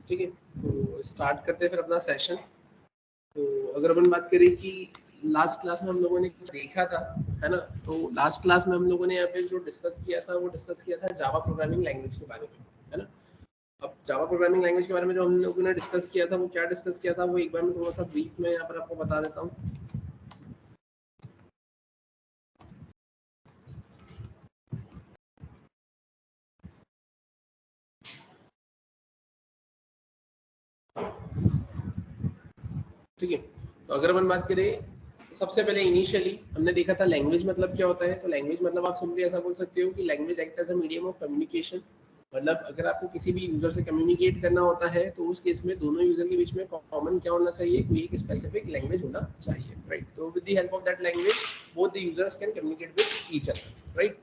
ठीक है, तो स्टार्ट करते हैं फिर अपना सेशन। तो अगर अपन बात करें कि लास्ट क्लास में हम लोगों ने देखा था, है ना, तो लास्ट क्लास में हम लोगों ने यहाँ पे जो डिस्कस किया था वो डिस्कस किया था जावा प्रोग्रामिंग लैंग्वेज के बारे में, है ना। अब जावा प्रोग्रामिंग लैंग्वेज के बारे में जो हम लोगों ने डिस्कस किया था वो क्या डिस्कस किया था वो एक बार मैं थोड़ा सा ब्रीफ में यहाँ पर आपको बता देता हूँ। ठीक है, तो अगर अपन बात करें सबसे पहले इनिशियली हमने देखा था लैंग्वेज मतलब क्या होता है। तो लैंग्वेज मतलब आप सिंपली ऐसा बोल सकते हो कि language act as a medium of communication. मतलब अगर आपको किसी भी यूजर से कम्युनिकेट करना होता है तो उस केस में दोनों यूजर के बीच में कॉमन क्या होना चाहिए, कोई एक स्पेसिफिक लैंग्वेज होना चाहिए, राइट। तो with the help of that language both the users can communicate with each other, right.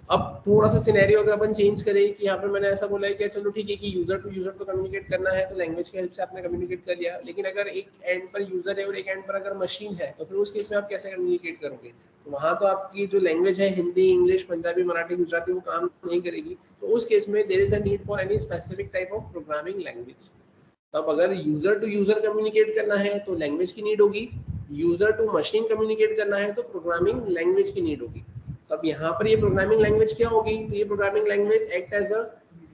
अब थोड़ा सा सिनेरियो अगर अपन चेंज करें कि यहाँ पर मैंने ऐसा बोला है कि चलो ठीक है कि यूजर टू यूजर तो कम्युनिकेट करना है तो लैंग्वेज की हेल्प से आपने कम्युनिकेट कर लिया, लेकिन अगर एक एंड पर यूजर है और एक एंड पर अगर मशीन है तो फिर उस केस में आप कैसे कम्युनिकेट करोगे। तो वहाँ तो आपकी जो लैंग्वेज है हिंदी, इंग्लिश, पंजाबी, मराठी, गुजराती वो काम नहीं करेगी। तो उस केस में there is a need for any specific type of programming language. तब अगर यूजर टू यूजर कम्युनिकेट करना है तो लैंग्वेज की नीड होगी, यूजर टू मशीन कम्युनिकेट करना है तो प्रोग्रामिंग लैंग्वेज की नीड होगी। अब यहाँ पर ये प्रोग्रामिंग लैंग्वेज क्या होगी, तो ये programming language act as a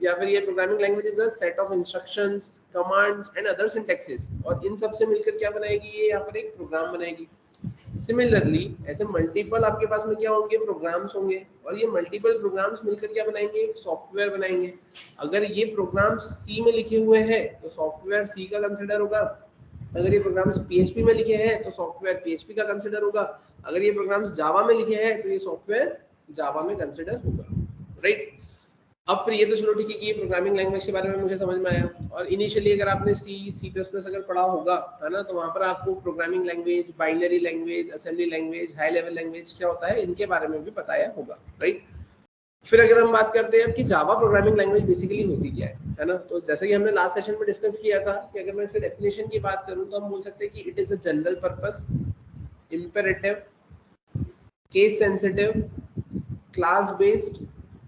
या फिर ये programming language is a set of instructions, commands and other syntaxes, और इन सब से मिलकर क्या बनाएगी, ये यहाँ पर एक प्रोग्राम बनाएगी। सिमिलरली ऐसे मल्टीपल आपके पास में क्या होंगे, प्रोग्राम्स होंगे, और ये मल्टीपल प्रोग्राम्स मिलकर क्या बनाएंगे, एक सॉफ्टवेयर बनाएंगे। अगर ये प्रोग्राम्स सी में लिखे हुए हैं तो सॉफ्टवेयर सी का कंसिडर होगा। अगर ये प्रोग्राम्स पीएचपी में लिखे हैं तो सॉफ्टवेयर पीएचपी का कंसिडर होगा। अगर ये प्रोग्राम्स जावा में लिखे हैं तो ये सॉफ्टवेयर जावा में कंसिडर होगा, राइट। अब फिर ये तो चलो ठीक है कि ये प्रोग्रामिंग लैंग्वेज के बारे में मुझे समझ में आया। और इनिशियली अगर आपने सी प्लस प्लस अगर पढ़ा होगा, है ना, तो वहाँ पर आपको programming language, binary language, assembly language, high level language क्या होता है इनके बारे में भी बताया होगा, राइट। फिर अगर हम बात करते हैं कि जावा प्रोग्रामिंग लैंग्वेज बेसिकली होती क्या है ना, तो जैसे कि हमने लास्ट सेशन में डिस्कस किया था कि अगर मैं इसके डेफिनेशन की बात करूं तो हम बोल सकते हैं कि it is a general purpose, imperative, case sensitive, class based,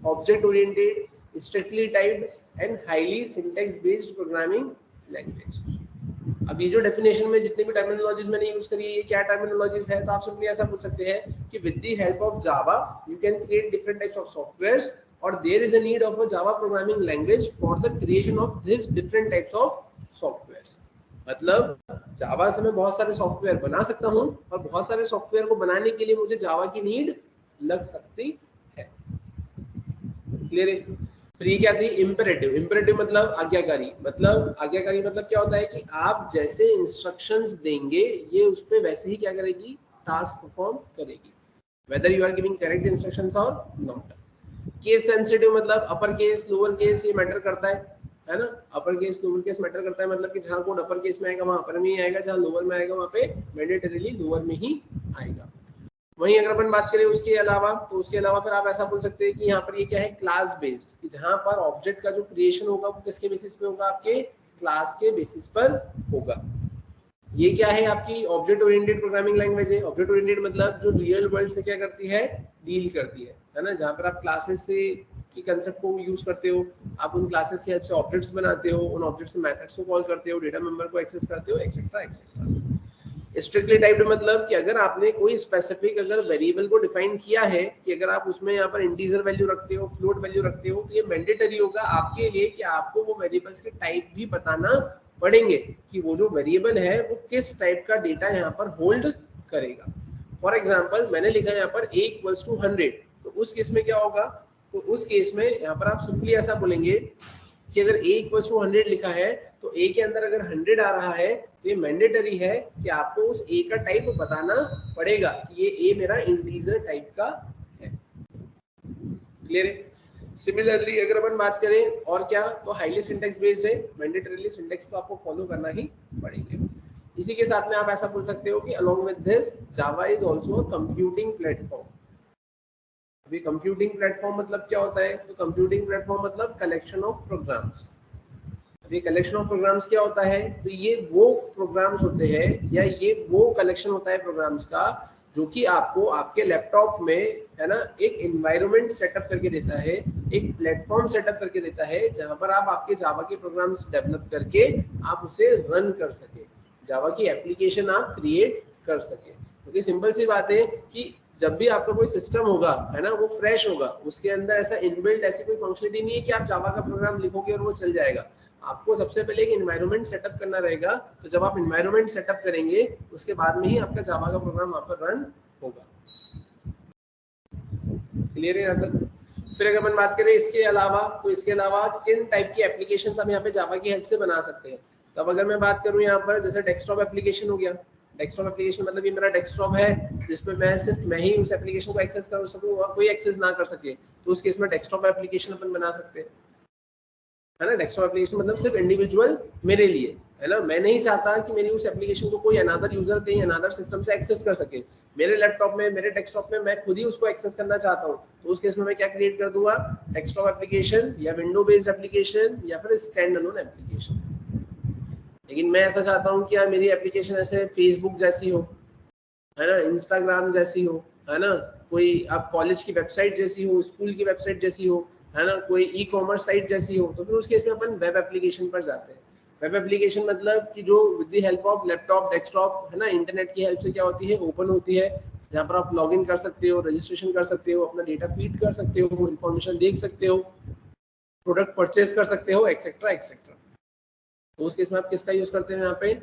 object oriented, strictly typed and highly syntax based programming language। अब ये जो डेफिनेशन में जितने भी टर्मिनोलॉजीज मैंने यूज करी है ये क्या टर्मिनोलॉजीज है, तो आप सिंपली ऐसा पूछ सकते हैं कि with the help of Java you can create different types of softwares और there is a need of a Java programming language for the creation of this different types of softwares. मतलब Java से मैं बहुत सारे software बना सकता हूँ और बहुत सारे सॉफ्टवेयर को बनाने के लिए मुझे जावा की नीड लग सकती है। क्लियर है। फिर ये क्या थी, इम्पेरेटिव। इम्पेरेटिव मतलब आज्ञाकारी। मतलब आज्ञाकारी मतलब क्या होता है कि आप जैसे इंस्ट्रक्शंस देंगे ये उस पे वैसे ही क्या करेगी, टास्क परफॉर्म करेगी, whether you are giving correct instructions और नॉट। केस सेंसिटिव मतलब अपर केस, लोअर केस ये मैटर करता है ना। Upper case, lower case matter करता है, मतलब कि जहाँ कोड अपर केस में आएगा वहाँ अपर में ही आएगा, जहाँ लोअर में आएगा वहाँ पे मैंडेटरीली लोअर में ही आएगा। वहीं अगर अपन बात करें उसके अलावा, तो उसके अलावा फिर आप ऐसा बोल सकते हैं कि यहाँ पर ये क्या है, क्लास बेस्ड, कि जहाँ पर ऑब्जेक्ट का जो क्रिएशन होगा वो किसके बेसिस पे होगा, आपके क्लास के बेसिस पर होगा। ये क्या है, आपकी ऑब्जेक्ट ओरिएंटेड प्रोग्रामिंग लैंग्वेज है। ऑब्जेक्ट ओरिएंटेड मतलब जो रियल वर्ल्ड से क्या करती है, डील करती है ना। जहाँ पर आप क्लासेस से की कंसेप्ट को यूज करते हो, आप उन क्लासेस की हेल्प से ऑब्जेक्ट्स बनाते हो, उन ऑब्जेक्ट्स से मेथड्स को कॉल करते हो, डेटा मेंबर को एक्सेस करते हो, एक्सेट्रा एक्सेट्रा। स्ट्रिक्टली टाइप्ड मतलब कि अगर आपने कोई स्पेसिफिक अगर वेरिएबल को डिफाइन किया है कि अगर आप उसमें यहाँ पर इंटीजर वैल्यू रखते हो, फ्लोट वैल्यू रखते हो, तो ये मैंडेटरी होगा आपके लिए कि आपको वो वेरिएबल्स के टाइप भी बताना पड़ेंगे कि वो जो वेरिएबल है वो किस टाइप का डेटा यहाँ पर होल्ड करेगा। फॉर एग्जाम्पल मैंने लिखा है यहाँ पर a इक्वल्स टू 100, तो उस केस में क्या होगा, तो उस केस में यहाँ पर आप सिंपली ऐसा बोलेंगे कि अगर a इक्वल्स टू 100 लिखा है तो a के अंदर अगर 100 आ रहा है तो ये मैंडेटरी है कि आपको उस a का टाइप बताना पड़ेगा कि ये a मेरा इंटीजर टाइप का है। क्लियर है। सिमिलरली अगर अपन बात करें और क्या, तो हाईली सिंटैक्स बेस्ड है, मैंडेटरीली सिंटैक्स को आपको फॉलो करना ही पड़ेंगे। इसी के साथ में आप ऐसा बोल सकते हो कि along with this Java is also a computing platform. अभी कंप्यूटिंग प्लेटफॉर्म मतलब क्या होता है, तो कंप्यूटिंग प्लेटफॉर्म मतलब कलेक्शन ऑफ प्रोग्राम्स। अभी कलेक्शन ऑफ प्रोग्राम्स क्या होता है, तो ये वो प्रोग्राम्स होते हैं या ये वो कलेक्शन होता है प्रोग्राम्स का जो कि आपको आपके लैपटॉप में, है ना, एक एनवायरनमेंट सेटअप करके देता है एक प्लेटफॉर्म सेटअप करके देता है जहां पर आप आपके जावा के प्रोग्राम्स डेवलप करके आप उसे रन कर सके, जावा की एप्लीकेशन आप क्रिएट कर सके। क्योंकि सिंपल सी बात है कि जब भी आपका कोई सिस्टम होगा, है ना, वो फ्रेश होगा, उसके अंदर ऐसा इनबिल्ट ऐसी कोई फंक्शनलिटी नहीं है कि आप जावा का प्रोग्राम लिखोगे और वो चल जाएगा। आपको सबसे पहले एक एनवायरनमेंट सेटअप करना रहेगा। तो जब आप एनवायरनमेंट सेटअप करेंगे उसके बाद में ही आपका जावा का प्रोग्राम वहां पर रन होगा। क्लियर है यहाँ तक? फिर अगर अपन बात करें इसके अलावा, तो इसके अलावा किन टाइप की एप्लीकेशंस हम यहाँ पे जावा की हेल्प से बना सकते हैं। तब अगर मैं बात करूँ यहाँ पर, जैसे डेस्कटॉप एप्लीकेशन हो गया। डेस्कटॉप एप्लीकेशन मतलब ये मेरा डेस्कटॉप है जिसमें मैं सिर्फ मैं ही उस एप्लीकेशन को एक्सेस कर सकूँ और कोई एक्सेस ना कर सके, तो उस केस में डेस्कटॉप एप्लीकेशन अपन बना सकते हैं, है ना। डेस्कटॉप एप्लीकेशन मतलब सिर्फ इंडिविजुअल मेरे लिए, है ना। मैं नहीं चाहता कि मेरी उस एप्लीकेशन को कोई अनदर यूजर कहीं अनदर सिस्टम से एक्सेस कर सके। मेरे लैपटॉप में, मेरे डेस्कटॉप में मैं खुद ही उसको एक्सेस करना चाहता हूँ, तो उस केस में मैं क्या क्रिएट कर दूंगा, डेस्कटॉप एप्लीकेशन या विंडो बेस्ड एप्लीकेशन या फिर स्टैंड अलोन एप्लीकेशन। लेकिन मैं ऐसा चाहता हूँ कि यार मेरी एप्लीकेशन ऐसे फेसबुक जैसी हो, है ना, इंस्टाग्राम जैसी हो, है ना, कोई आप कॉलेज की वेबसाइट जैसी हो, स्कूल की वेबसाइट जैसी हो, है ना, कोई ई कॉमर्स साइट जैसी हो, तो फिर उस केस में अपन वेब एप्लीकेशन पर जाते हैं। वेब एप्लीकेशन मतलब कि जो with the help of laptop, desktop, है ना, इंटरनेट की हेल्प से क्या होती है, ओपन होती है, जहाँ पर आप लॉगिन कर सकते हो, रजिस्ट्रेशन कर सकते हो, अपना डेटा फीड कर सकते हो, इन्फॉर्मेशन देख सकते हो, प्रोडक्ट परचेज कर सकते हो, एक्सेट्रा एक्सेट्रा। तो उस केस में आप किसका यूज करते हो, यहाँ पे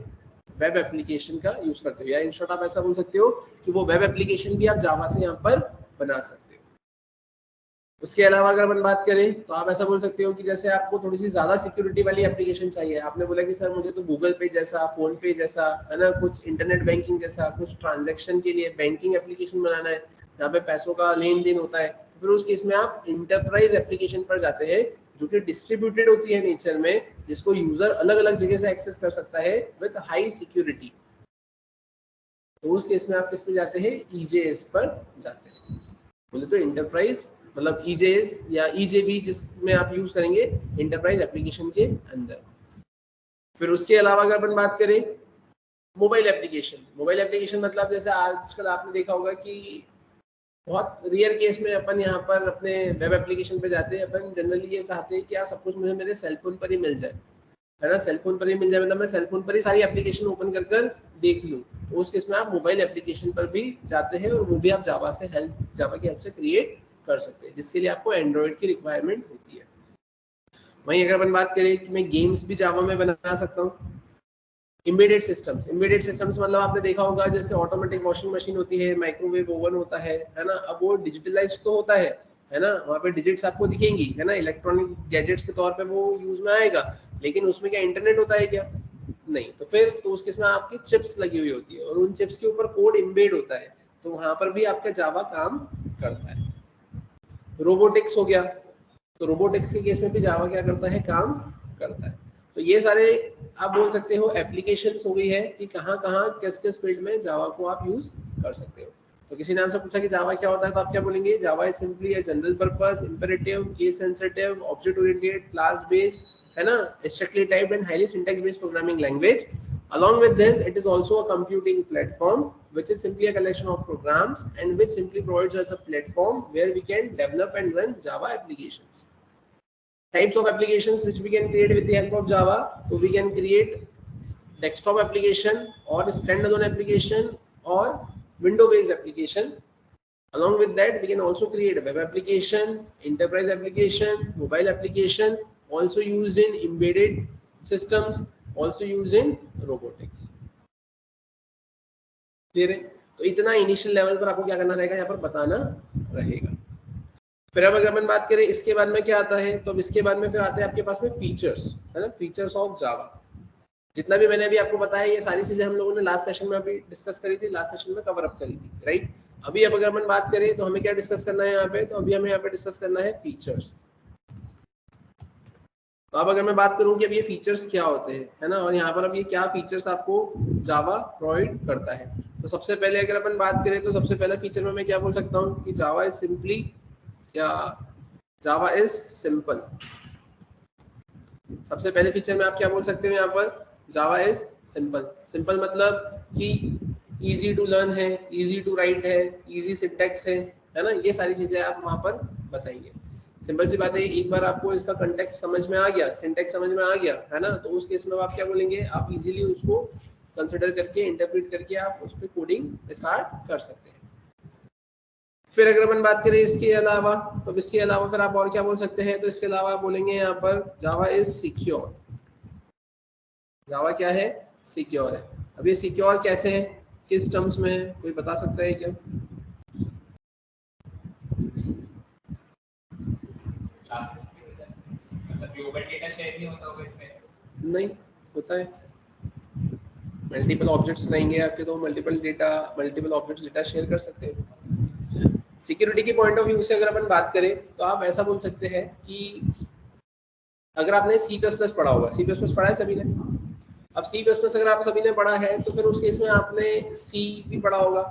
वेब एप्लीकेशन का यूज करते हो, या इन शॉर्ट आप ऐसा बोल सकते हो कि वो वेब एप्लीकेशन भी आप जावा से यहाँ पर बना सकते हो। उसके अलावा अगर अपन बात करें तो आप ऐसा बोल सकते हो कि जैसे आपको थोड़ी सी ज्यादा सिक्योरिटी वाली एप्लीकेशन चाहिए, आपने बोला कि सर मुझे तो गूगल पे जैसा, फोन पे जैसा, है ना, कुछ इंटरनेट बैंकिंग जैसा, कुछ ट्रांजैक्शन के लिए बैंकिंग एप्लीकेशन बनाना है जहाँ पे पैसों का लेन देन होता है, तो फिर उस केस में आप इंटरप्राइज एप्लीकेशन पर जाते हैं जो कि डिस्ट्रीब्यूटेड होती है नेचर में, जिसको यूजर अलग अलग जगह से एक्सेस कर सकता है विद हाई सिक्योरिटी। तो उस केस में आप किस पे जाते हैं, ईजेएस पर जाते हैं। बोले तो इंटरप्राइज मतलब ईजेएस या ईजेबी जिसमें आप यूज करेंगे इंटरप्राइज एप्लीकेशन के अंदर। फिर उसके अलावा अगर अपन बात करें मोबाइल एप्लीकेशन, मोबाइल एप्लीकेशन मतलब जैसे आजकल आपने देखा होगा कि बहुत रियर केस में अपन यहाँ पर अपने वेब एप्लीकेशन पे जाते हैं, अपन जनरली ये चाहते हैं कि यार सब कुछ मुझे मेरे सेलफोन पर ही मिल जाए, है ना, सेलफोन पर ही मिल जाए, मतलब मैं सेलफोन पर ही सारी एप्लीकेशन ओपन कर कर देख लूँ। तो उस केस में आप मोबाइल एप्लीकेशन पर भी जाते हैं और वो भी आप जावा की हेल्प से क्रिएट कर सकते हैं, जिसके लिए आपको एंड्रॉइड की रिक्वायरमेंट होती है। वहीं अगर अपन बात करें कि मैं गेम्स भी जावा में बना सकता हूँ। एम्बेडेड सिस्टम्स मतलब आपने देखा होगा जैसे ऑटोमेटिक वॉशिंग मशीन होती है, माइक्रोवेव ओवन होता है ना, अब वो डिजिटलाइज तो होता है ना, वहाँ पे डिजिट्स आपको दिखेंगी, है ना, इलेक्ट्रॉनिक गैजेट्स के तौर पे वो यूज में आएगा, लेकिन उसमें क्या इंटरनेट होता है क्या, नहीं। तो फिर तो उसके इसमें आपकी चिप्स लगी हुई होती है और उन चिप्स के ऊपर कोड इम्बेड होता है, तो वहां पर भी आपका जावा काम करता है। रोबोटिक्स हो गया, तो रोबोटिक्स के केस में भी जावा क्या करता है, काम करता है। तो ये सारे आप बोल सकते हो एप्लीकेशंस हो गई है कि कहाँ कहाँ किस किस फील्ड में जावा को आप यूज कर सकते हो। तो किसी ने आपसे पूछा कि जावा क्या होता है, तो आप क्या बोलेंगे, Java is simply a general purpose imperative case sensitive object oriented class based, है ना, strictly typed and highly syntax based programming language. Along with this, it is also a computing platform which is simply a collection of programs and which simply provides us a platform where we can develop and run Java applications. Types of applications which we can create with the help of Java. So we can create desktop application or standalone application or window based application. Along with that, we can also create a web application, enterprise application, mobile application, also used in embedded systems, also used in robotics. Clear है? तो इतना initial level पर आपको क्या करना रहेगा, यहाँ पर बताना रहेगा। फिर अब अगर अपन बात करें इसके बाद में क्या आता है, तो अब इसके बाद में फिर आते हैं आपके पास में फीचर्स, है ना, फीचर्स ऑफ जावा। जितना भी मैंने अभी आपको बताया ये सारी चीजें हम लोगों ने लास्ट सेशन में अभी डिस्कस करी थी, लास्ट सेशन में कवर अप करी थी, राइट। अभी अब अगर अपन बात करें तो हमें क्या डिस्कस करना है यहाँ पे, तो अभी हमें यहाँ पे डिस्कस करना है फीचर्स। तो अब अगर मैं बात करूं कि अब ये फीचर्स क्या होते हैं, है ना, और यहाँ पर अब ये क्या फीचर्स आपको जावा प्रोवाइड करता है। तो सबसे पहले अगर अपन बात करें तो सबसे पहला फीचर में मैं क्या बोल सकता हूँ कि जावा इज सिंपली, क्या, जावा इज सिंपल। सबसे पहले फीचर में आप क्या बोल सकते हो यहाँ पर, जावा इज सिंपल। सिंपल मतलब कि इजी टू लर्न है, इजी टू राइट है, इजी सिंटैक्स है ना, ये सारी चीजें आप वहां पर बताएंगे। सिंपल सी बात है, एक बार आपको इसका कंटेक्स्ट समझ में आ गया, सिंटैक्स समझ में आ गया है ना, तो उस केस में आप क्या बोलेंगे, आप इजीली उसको कंसिडर करके इंटरप्रेट करके आप उस पर कोडिंग स्टार्ट कर सकते हैं। फिर अगर अपन बात करें इसके अलावा, तो इसके अलावा फिर आप और क्या बोल सकते हैं, तो इसके अलावा आप बोलेंगे यहाँ पर जावा इज सिक्योर। जावा क्या है, सिक्योर है। अब ये सिक्योर कैसे है, किस टर्म्स में है, कोई बता सकता है क्या? मतलब ग्लोबल डेटा शेयर नहीं होता होगा इसमें? नहीं होता है, मल्टीपल ऑब्जेक्ट्स रहेंगे आपके, तो मल्टीपल ऑब्जेक्ट्स डेटा शेयर कर सकते हैं। सिक्योरिटी के पॉइंट ऑफ व्यू से अगर अपन बात करें तो आप ऐसा बोल सकते हैं कि अगर आपने C++ पढ़ा होगा, C++ पढ़ा है सभी ने, अब C++ अगर आप सभी ने पढ़ा है तो फिर उस केस में आपने C भी पढ़ा होगा,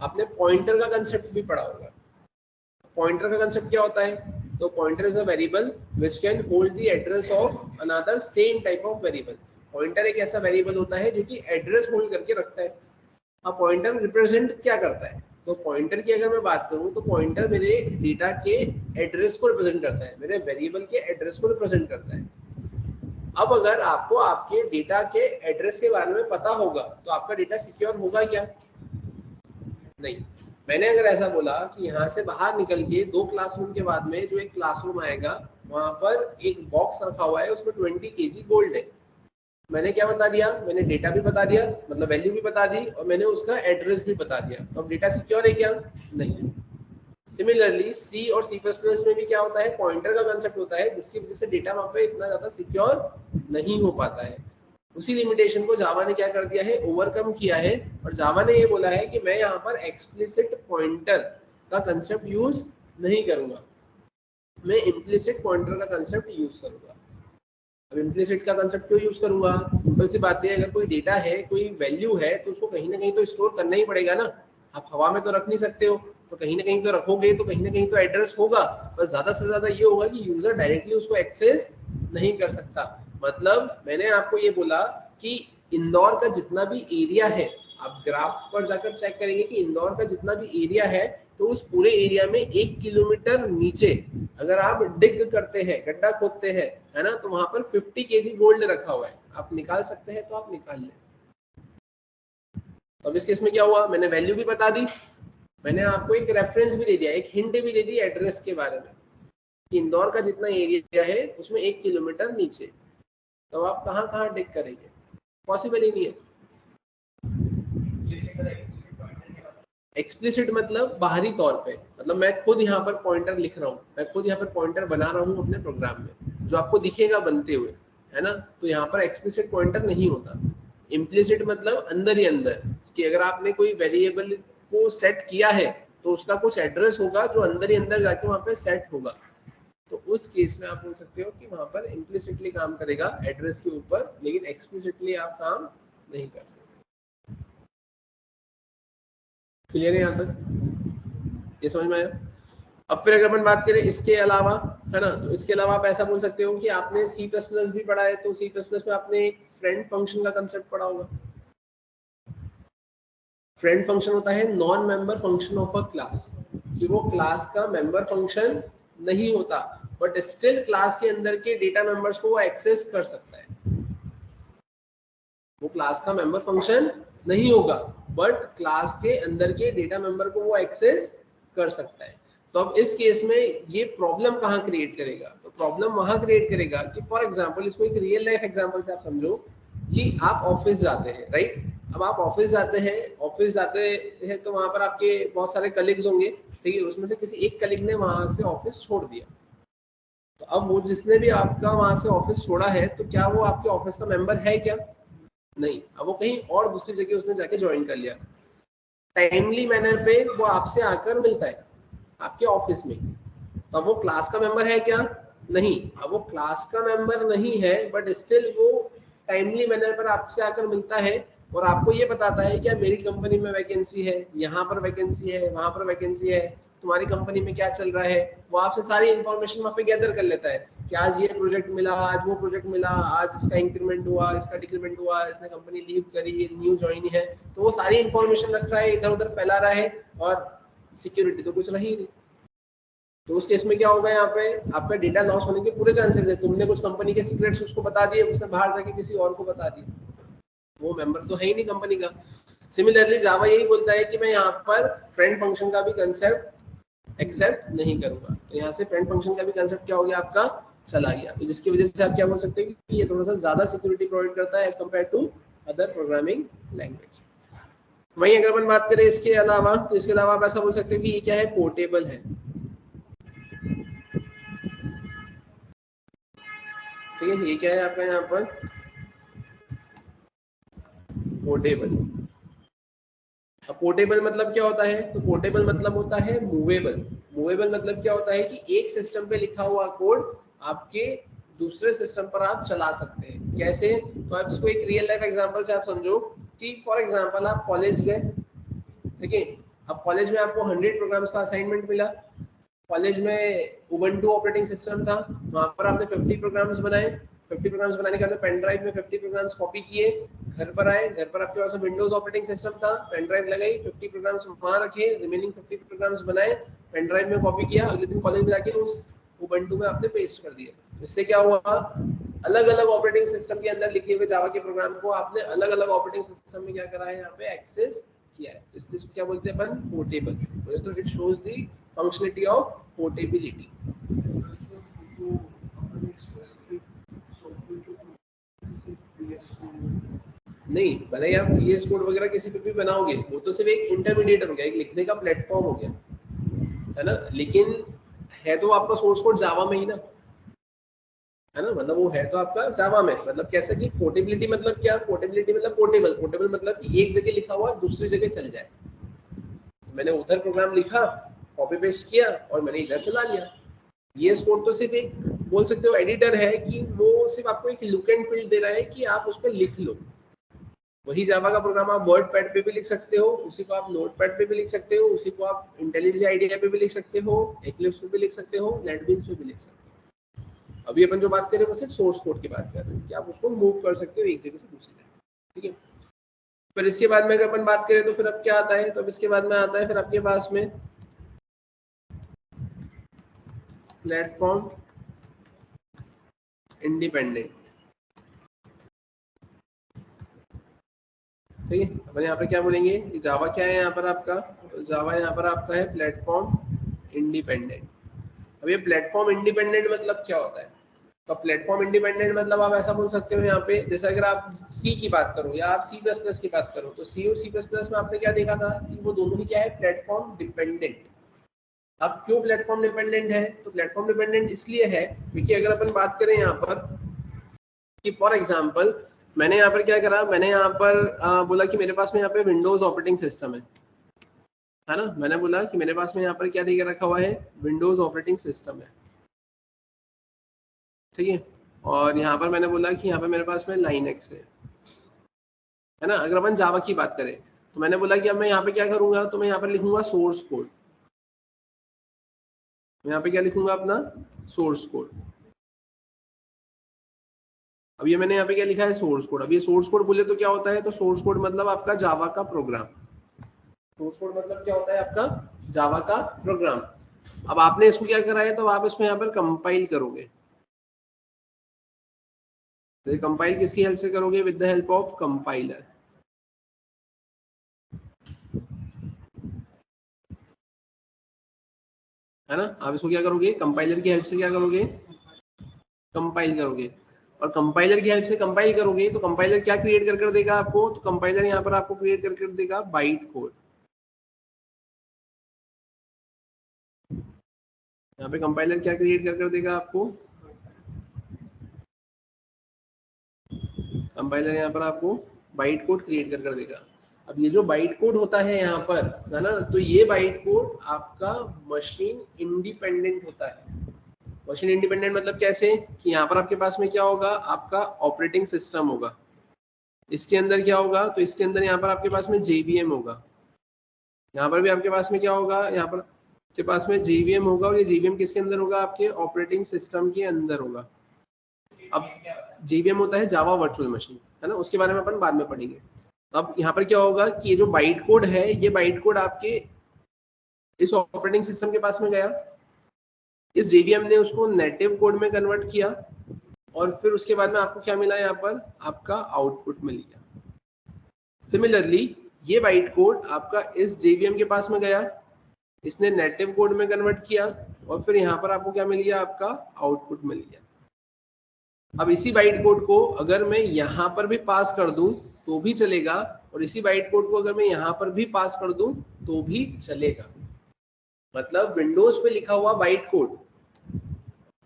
आपने पॉइंटर का कंसेप्ट भी पढ़ा होगा। पॉइंटर का कंसेप्ट क्या होता है, तो pointer is a variable which can hold the address of another same type of variable. Pointer एक ऐसा वेरिएबल होता है जो कि एड्रेस होल्ड करके रखता है। अब पॉइंटर रिप्रेजेंट क्या करता है, तो पॉइंटर की अगर मैं बात करूं तो पॉइंटर मेरे डेटा के एड्रेस को रिप्रेजेंट करता है, मेरे वेरिएबल के एड्रेस को रिप्रेजेंट करता है। अब अगर आपको आपके डेटा के एड्रेस के बारे में पता होगा तो आपका डेटा सिक्योर होगा क्या? नहीं। मैंने अगर ऐसा बोला कि यहाँ से बाहर निकल के 2 क्लासरूम के बाद में जो एक क्लासरूम आएगा वहां पर एक बॉक्स रखा हुआ है, उसमें 20 kg गोल्ड है, मैंने क्या बता दिया, मैंने डेटा भी बता दिया, मतलब वैल्यू भी बता दी, और मैंने उसका एड्रेस भी बता दिया, तो अब डेटा सिक्योर है क्या? नहीं। सिमिलरली C और C++ में भी क्या होता है, पॉइंटर का कंसेप्ट होता है जिसकी वजह से डेटा वहां पे इतना ज्यादा सिक्योर नहीं हो पाता है। उसी लिमिटेशन को जावा ने क्या कर दिया है, ओवरकम किया है, और जावा ने ये बोला है कि मैं यहाँ पर एक्सप्लिसिट पॉइंटर का कंसेप्ट यूज नहीं करूंगा, मैं इम्प्लिसिट पॉइंटर का कंसेप्ट यूज करूंगा। अब इम्प्लिसिट का कंसेप्ट क्यों यूज करूंगा, सिंपल सी बात है, अगर कोई डेटा है, कोई वैल्यू है, तो उसको कहीं ना कहीं तो स्टोर करना ही पड़ेगा ना, आप हवा में तो रख नहीं सकते हो, तो कहीं ना कहीं तो रखोगे, तो कहीं ना कहीं तो एड्रेस होगा। बस ज्यादा से ज्यादा ये होगा कि यूजर डायरेक्टली उसको एक्सेस नहीं कर सकता। मतलब मैंने आपको ये बोला कि इंदौर का जितना भी एरिया है, आप ग्राफ पर जाकर चेक करेंगे कि इंदौर का जितना भी एरिया है, तो उस पूरे एरिया में 1 किलोमीटर नीचे अगर आप डिग करते हैं, गड्ढा खोदते हैं, है ना, तो वहां पर 50 kg गोल्ड रखा हुआ है, आप निकाल सकते हैं तो आप निकाल लें। तो अब इस केस में क्या हुआ, मैंने वैल्यू भी बता दी, मैंने आपको एक रेफरेंस भी दे दिया, एक हिंट भी दे दी एड्रेस के बारे में कि इंदौर का जितना एरिया है उसमें 1 किलोमीटर नीचे, तो आप कहाँ कहाँ डिग करेंगे, पॉसिबल ही नहीं है। एक्सप्लिसिट मतलब बाहरी तौर पे, मतलब मैं खुद यहाँ पर पॉइंटर लिख रहा हूँ, मैं खुद यहाँ पर पॉइंटर बना रहा हूँ अपने प्रोग्राम में, जो आपको दिखेगा बनते हुए, है ना, तो यहाँ पर एक्सप्लिसिट पॉइंटर नहीं होता। इम्प्लिसिट मतलब अंदर ही अंदर, कि अगर आपने कोई वेरिएबल को सेट किया है तो उसका कुछ एड्रेस होगा जो अंदर ही अंदर जाके वहाँ पे सेट होगा, तो उस केस में आप बोल सकते हो कि वहाँ पर इम्प्लिसिटली काम करेगा एड्रेस के ऊपर, लेकिन एक्सप्लिसिटली आप काम नहीं कर सकते। क्लियर है यहाँ तक, ये समझ में आया? अब फिर अगर अपन बात करें इसके अलावा, है ना, तो इसके अलावा आप ऐसा बोल सकते हो कि आपने C++ भी पढ़ा है, तो C++ में आपने एक फ्रेंड फंक्शन का कंसेप्ट पढ़ा होगा। फ्रेंड फंक्शन होता है non member function of a class, कि वो क्लास का मेंबर फंक्शन नहीं होता, बट स्टिल क्लास के अंदर के डेटा मेंबर्स को वो एक्सेस कर सकता है। वो क्लास का मेंबर फंक्शन नहीं होगा, बट क्लास के अंदर के डेटा मेंबर को वो एक्सेस कर सकता है। तो अब इस केस में ये प्रॉब्लम कहाँ क्रिएट करेगा, तो प्रॉब्लम वहां क्रिएट करेगा कि फॉर एग्जांपल, इसको एक रियल लाइफ एग्जांपल से आप समझो कि आप ऑफिस जाते हैं, राइट। अब आप ऑफिस जाते हैं तो वहां पर आपके बहुत सारे कलीग्स होंगे, ठीक है, उसमें से किसी एक कलीग ने वहां से ऑफिस छोड़ दिया, तो अब वो जिसने भी आपका वहां से ऑफिस छोड़ा है, तो क्या वो आपके ऑफिस का मेंबर है क्या? नहीं। अब वो कहीं और दूसरी जगह उसने जाके ज्वाइन कर लिया, टाइमली मैनर पे वो आपसे आकर मिलता है आपके ऑफिस में, तो अब वो क्लास का मेंबर है क्या? नहीं। अब वो क्लास का मेंबर नहीं है, बट स्टिल वो टाइमली मैनर पर आपसे आकर मिलता है और आपको ये बताता है क्या मेरी कंपनी में वैकेंसी है, यहाँ पर वैकेंसी है, वहां पर वैकेंसी है, तुम्हारी कंपनी में क्या चल रहा है, वो आपसे सारी इंफॉर्मेशन वहाँ पे गैदर कर लेता है कि आज ये प्रोजेक्ट मिला, आज वो प्रोजेक्ट मिला, आज इसका इंक्रीमेंट हुआ, इसका डिक्रीमेंट हुआ, इसने कंपनी लीव करी, न्यू ज्वाइन है, तो वो सारी इंफॉर्मेशन रख रहा है, इधर उधर फैला रहा है, और सिक्योरिटी तो कुछ नहीं। तो उस केस में क्या होगा, यहाँ पे आपका डेटा लॉस होने के पूरे चांसेस है। तुमने कुछ कंपनी के सीक्रेट्स उसको बता दिए, उसने बाहर जाके किसी और को बता दिया, वो मेंबर तो है ही नहीं कंपनी का। सिमिलरली जावा यही बोलता है कि मैं यहाँ पर फ्रेंड फंक्शन का भी कंसेप्ट एक्सेप्ट नहीं करूंगा। तो यहाँ से फ्रेंड फंक्शन का भी कंसेप्ट क्या हो गया आपका, चला गया। तो जिसकी वजह से आप क्या बोल सकते हैं कि ये थोड़ा सा ज्यादा सिक्योरिटी प्रोवाइड करता है as compare to other programming language. वहीं अगर अपन बात करें इसके अलावा, तो इसके अलावा आप ऐसा बोल सकते हैं कि ये क्या है, पोर्टेबल है। ठीक है, ये क्या है आपका यहाँ पर पोर्टेबल। अब पोर्टेबल मतलब क्या होता है, तो पोर्टेबल मतलब होता है मूवेबल। मूवेबल मतलब क्या होता है कि एक सिस्टम पे लिखा हुआ कोड आपके दूसरे सिस्टम पर आप चला सकते हैं। कैसे, तो आप इसको एक रियल लाइफ एग्जांपल से आप समझो कि फॉर एग्जांपल आप कॉलेज गए, ठीक है, अब कॉलेज में आपको 100 प्रोग्राम्स का असाइनमेंट मिला। कॉलेज में उबंटू ऑपरेटिंग सिस्टम था, वहां पर आपने 50 प्रोग्राम्स बनाए। 50 प्रोग्राम्स बनाने के बाद पेन ड्राइव में 50 प्रोग्राम्स कॉपी किए, घर पर आए, घर पर आपके पास विंडोज ऑपरेटिंग सिस्टम था, पेन ड्राइव लगाई, 50 प्रोग्राम्स वहां रखे, रिमेनिंग 50 प्रोग्राम्स बनाए, पेन ड्राइव में कॉपी किया, अगले दिन कॉलेज में जाके उस उबंटू में आपने पेस्ट कर दिया। इससे क्या हुआ, अलग अलग ऑपरेटिंग सिस्टम के अंदर लिखे हुए जावा के प्रोग्राम को आपने अलग अलग ऑपरेटिंग सिस्टम में क्या करा है, यहाँ पे एक्सेस किया है। इसलिए इसको क्या बोलते हैं अपन, पोर्टेबल। तो it shows the functionality of portability. नहीं, भले ही आप VS कोड वगैरह किसी पे भी बनाओगे, वो तो सिर्फ एक इंटरमीडिएट हो गया, एक लिखने का प्लेटफॉर्म हो गया, है ना। लेकिन है तो आपका सोर्स कोड जावा में ही ना, है ना, मतलब वो है तो आपका जावा में। मतलब कैसे कि पोर्टेबिलिटी मतलब क्या, पोर्टेबिलिटी मतलब पोर्टेबल। पोर्टेबल मतलब कि एक जगह लिखा हुआ दूसरी जगह चल जाए। मैंने उधर प्रोग्राम लिखा, कॉपी पेस्ट किया और मैंने इधर चला लिया। ये कोड तो सिर्फ एक बोल सकते हो एडिटर है कि वो सिर्फ आपको एक लुक एंड फील दे रहा है कि आप उस पर लिख लो। वही जावा का प्रोग्राम आप वर्ड पैड पे भी लिख सकते हो, उसी को आप नोट पैड पे भी लिख सकते हो, उसी को आप इंटेलिजेंट आईडिया पे भी लिख सकते हो, एक्लिप्स पे भी लिख सकते हो, नेटबीन्स पे भी लिख सकते हो। अभी अपन जो बात कर रहे हैं वो सिर्फ सोर्स कोड की बात कर रहे हैं कि आप उसको मूव कर सकते हो एक जगह से दूसरी जगह, ठीक है। फिर इसके बाद में अगर अपन बात करें तो फिर अब क्या आता है, तो अब इसके बाद में आता है फिर आपके पास में प्लेटफॉर्म इंडिपेंडेंट। ठीक है, अपन यहाँ पर क्या बोलेंगे, जावा क्या है यहाँ पर आपका, तो जावा यहाँ पर आपका है प्लेटफॉर्म इंडिपेंडेंट। अब ये प्लेटफॉर्म इंडिपेंडेंट मतलब क्या होता है, तो प्लेटफॉर्म इंडिपेंडेंट मतलब आप ऐसा बोल सकते हो यहाँ पे, जैसे अगर आप सी की बात करो या आप C++ की बात करो, तो सी और C++ में आपने क्या देखा था कि वो दोनों ही क्या है, प्लेटफॉर्म डिपेंडेंट। अब क्यों प्लेटफॉर्म डिपेंडेंट है, तो प्लेटफॉर्म डिपेंडेंट इसलिए है क्योंकि अगर अपन बात करें यहाँ पर कि फॉर एग्जांपल मैंने यहाँ पर क्या करा, मैंने यहाँ पर बोला कि मेरे पास में यहाँ पे विंडोज ऑपरेटिंग सिस्टम है ना। मैंने बोला कि मेरे पास में यहाँ पर क्या दे के रखा हुआ है, विंडोज ऑपरेटिंग सिस्टम है, ठीक है। और यहाँ पर मैंने बोला कि यहाँ पर मेरे पास में लाइनक्स है ना। अगर अपन जावा की बात करें तो मैंने बोला कि अब मैं यहाँ पे क्या करूंगा, तो मैं यहाँ पर लिखूंगा सोर्स कोड। मैं यहाँ पे क्या लिखूंगा, अपना सोर्स कोड। अब ये मैंने यहाँ पे क्या लिखा है, सोर्स कोड। अब ये सोर्स कोड बोले तो क्या होता है, तो सोर्स कोड मतलब आपका जावा का प्रोग्राम। सोर्स कोड मतलब क्या होता है, आपका जावा का प्रोग्राम। अब आपने इसको क्या करा है, तो आप इसको यहाँ पर कंपाइल करोगे। तो कंपाइल किसकी हेल्प से करोगे, with the help of compiler, है ना। आप इसको क्या करोगे, कंपाइलर की हेल्प से क्या करोगे, कंपाइल करोगे। और कंपाइलर की हेल्प से कंपाइल करोगे तो कंपाइलर क्या क्रिएट कर देगा आपको, तो कंपाइलर यहाँ पर आपको क्रिएट कर देगा बाइट कोड। यहाँ पे कंपाइलर क्या क्रिएट कर देगा आपको, कंपाइलर यहाँ पर आपको बाइट कोड क्रिएट कर देगा। अब ये जो बाइट कोड होता है यहाँ पर, है ना, तो ये बाइट कोड आपका मशीन इंडिपेंडेंट होता है। मशीन इंडिपेंडेंट मतलब कैसे, कि यहाँ पर आपके पास में क्या होगा, आपका ऑपरेटिंग सिस्टम होगा। इसके अंदर क्या होगा, तो इसके अंदर यहाँ पर आपके पास में JVM होगा। यहाँ पर भी आपके पास में क्या होगा, यहाँ पर आपके पास में JVM होगा। और ये JVM किसके अंदर होगा, आपके ऑपरेटिंग सिस्टम के अंदर होगा। अब JVM होता है जावा वर्चुअल मशीन, है ना, उसके बारे में अपन बाद में पढ़ेंगे। अब यहाँ पर क्या होगा कि ये जो बाइट कोड है, ये बाइट कोड आपके इस ऑपरेटिंग सिस्टम के पास में गया, इस JVM ने उसको नेटिव कोड में कन्वर्ट किया और फिर उसके बाद में आपको क्या मिला, यहाँ पर आपका आउटपुट मिल गया। सिमिलरली ये बाइट कोड आपका इस JVM के पास में गया, इसने नेटिव कोड में कन्वर्ट किया और फिर यहाँ पर आपको क्या मिल गया, आपका आउटपुट मिल गया। अब इसी बाइट कोड को अगर मैं यहाँ पर भी पास कर दूं तो भी चलेगा, और इसी बाइट कोड को अगर मैं यहाँ पर भी पास कर दूं तो भी चलेगा। मतलब विंडोज पे लिखा हुआ बाइट कोड,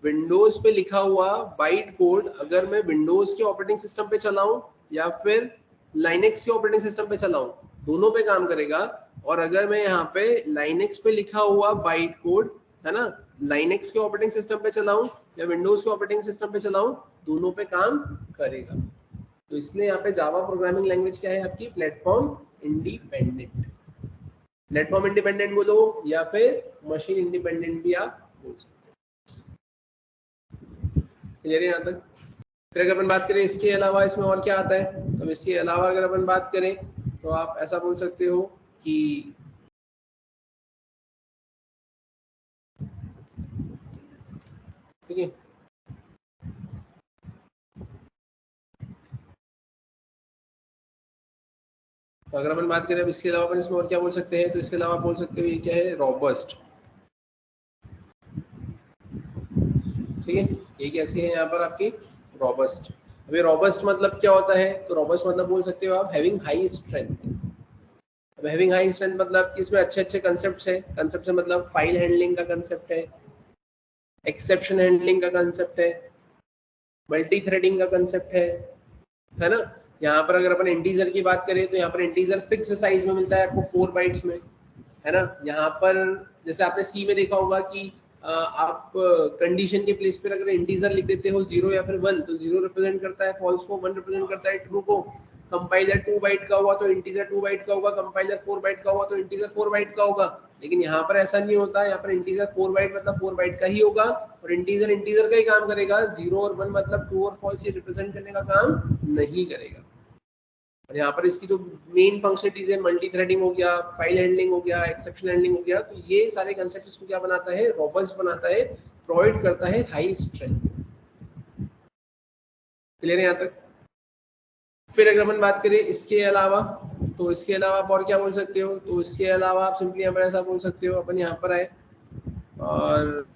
विंडोज पे लिखा हुआ बाइट कोड अगर मैं विंडोज के ऑपरेटिंग सिस्टम पे चलाऊं या फिर लाइनेक्स के ऑपरेटिंग सिस्टम पे चलाऊं, दोनों पे काम करेगा। और अगर मैं यहाँ पे लाइनेक्स पे लिखा हुआ बाइट कोड है ना, लाइनेक्स के ऑपरेटिंग सिस्टम पे चलाऊं या विंडोज के ऑपरेटिंग सिस्टम पे चलाऊं, दोनों पे काम करेगा। तो इसलिए यहाँ पे जावा प्रोग्रामिंग लैंग्वेज क्या है आपकी, प्लेटफॉर्म इंडिपेंडेंट। प्लेटफॉर्म इंडिपेंडेंट बोलो या फिर मशीन इंडिपेंडेंट भी आप बोल सकते हो। क्लियर है यहाँ तक? फिर अगर अपन बात करें इसके अलावा इसमें और क्या आता है, तो इसके अलावा अगर अपन बात करें तो आप ऐसा बोल सकते हो कि ठीक है, तो अगर अपन बात करें अब इसके अलावा अपन इसमें और क्या बोल सकते हैं, तो इसके अलावा बोल सकते हो ये क्या है, रॉबस्ट। ठीक है, ये कैसी है यहाँ पर आपकी रॉबस्ट। अभी रॉबस्ट मतलब क्या होता है, तो रॉबस्ट मतलब बोल सकते हो आप हैविंग हाई स्ट्रेंथ। अब हैविंग हाई स्ट्रेंथ मतलब कि इसमें अच्छे अच्छे कंसेप्ट है। कंसेप्ट से मतलब फाइल हैंडलिंग का कंसेप्ट है, एक्सेप्शन हैंडलिंग का कंसेप्ट है, मल्टी थ्रेडिंग का कंसेप्ट है ना। यहाँ पर अगर अपन इंटीजर की बात करें तो यहाँ पर इंटीजर फिक्स साइज में मिलता है आपको 4 बाइट्स में, है ना। यहाँ पर जैसे आपने सी में देखा होगा कि आप कंडीशन के प्लेस पर अगर इंटीजर लिख देते हो 0 या फिर 1, तो 0 रिप्रेजेंट करता है फॉल्स को, 1 रिप्रेजेंट करता है ट्रू को। कंपाइलर 2 बाइट का हुआ तो इंटीजर 2 बाइट का होगा, कंपाइलर 4 बाइट का हुआ तो इंटीजर 4 बाइट का होगा। लेकिन यहाँ पर ऐसा नहीं होता, यहाँ पर इंटीजर 4 बाइट मतलब 4 बाइट का ही होगा, और इंटीजर इंटीजर का ही काम करेगा। 0 और 1 मतलब ट्रू और फॉल्स ये रिप्रेजेंट करने का काम नहीं करेगा। और यहाँ पर इसकी जो मेन फंक्शनलिटीज है, मल्टी थ्रेडिंग हो गया, फाइल हैंडलिंग हो गया, एक्सेप्शन हैंडलिंग हो गया, तो ये सारे कंसेप्ट इसको क्या बनाता है, रॉबस्ट बनाता है, प्रोवाइड करता है हाई स्ट्रेंथ। क्लियर है यहाँ तक? फिर अगर अपन बात करें इसके अलावा, तो इसके अलावा आप और क्या बोल सकते हो, तो इसके अलावा आप सिंपली यहाँ पर ऐसा बोल सकते हो, अपन यहाँ पर आए और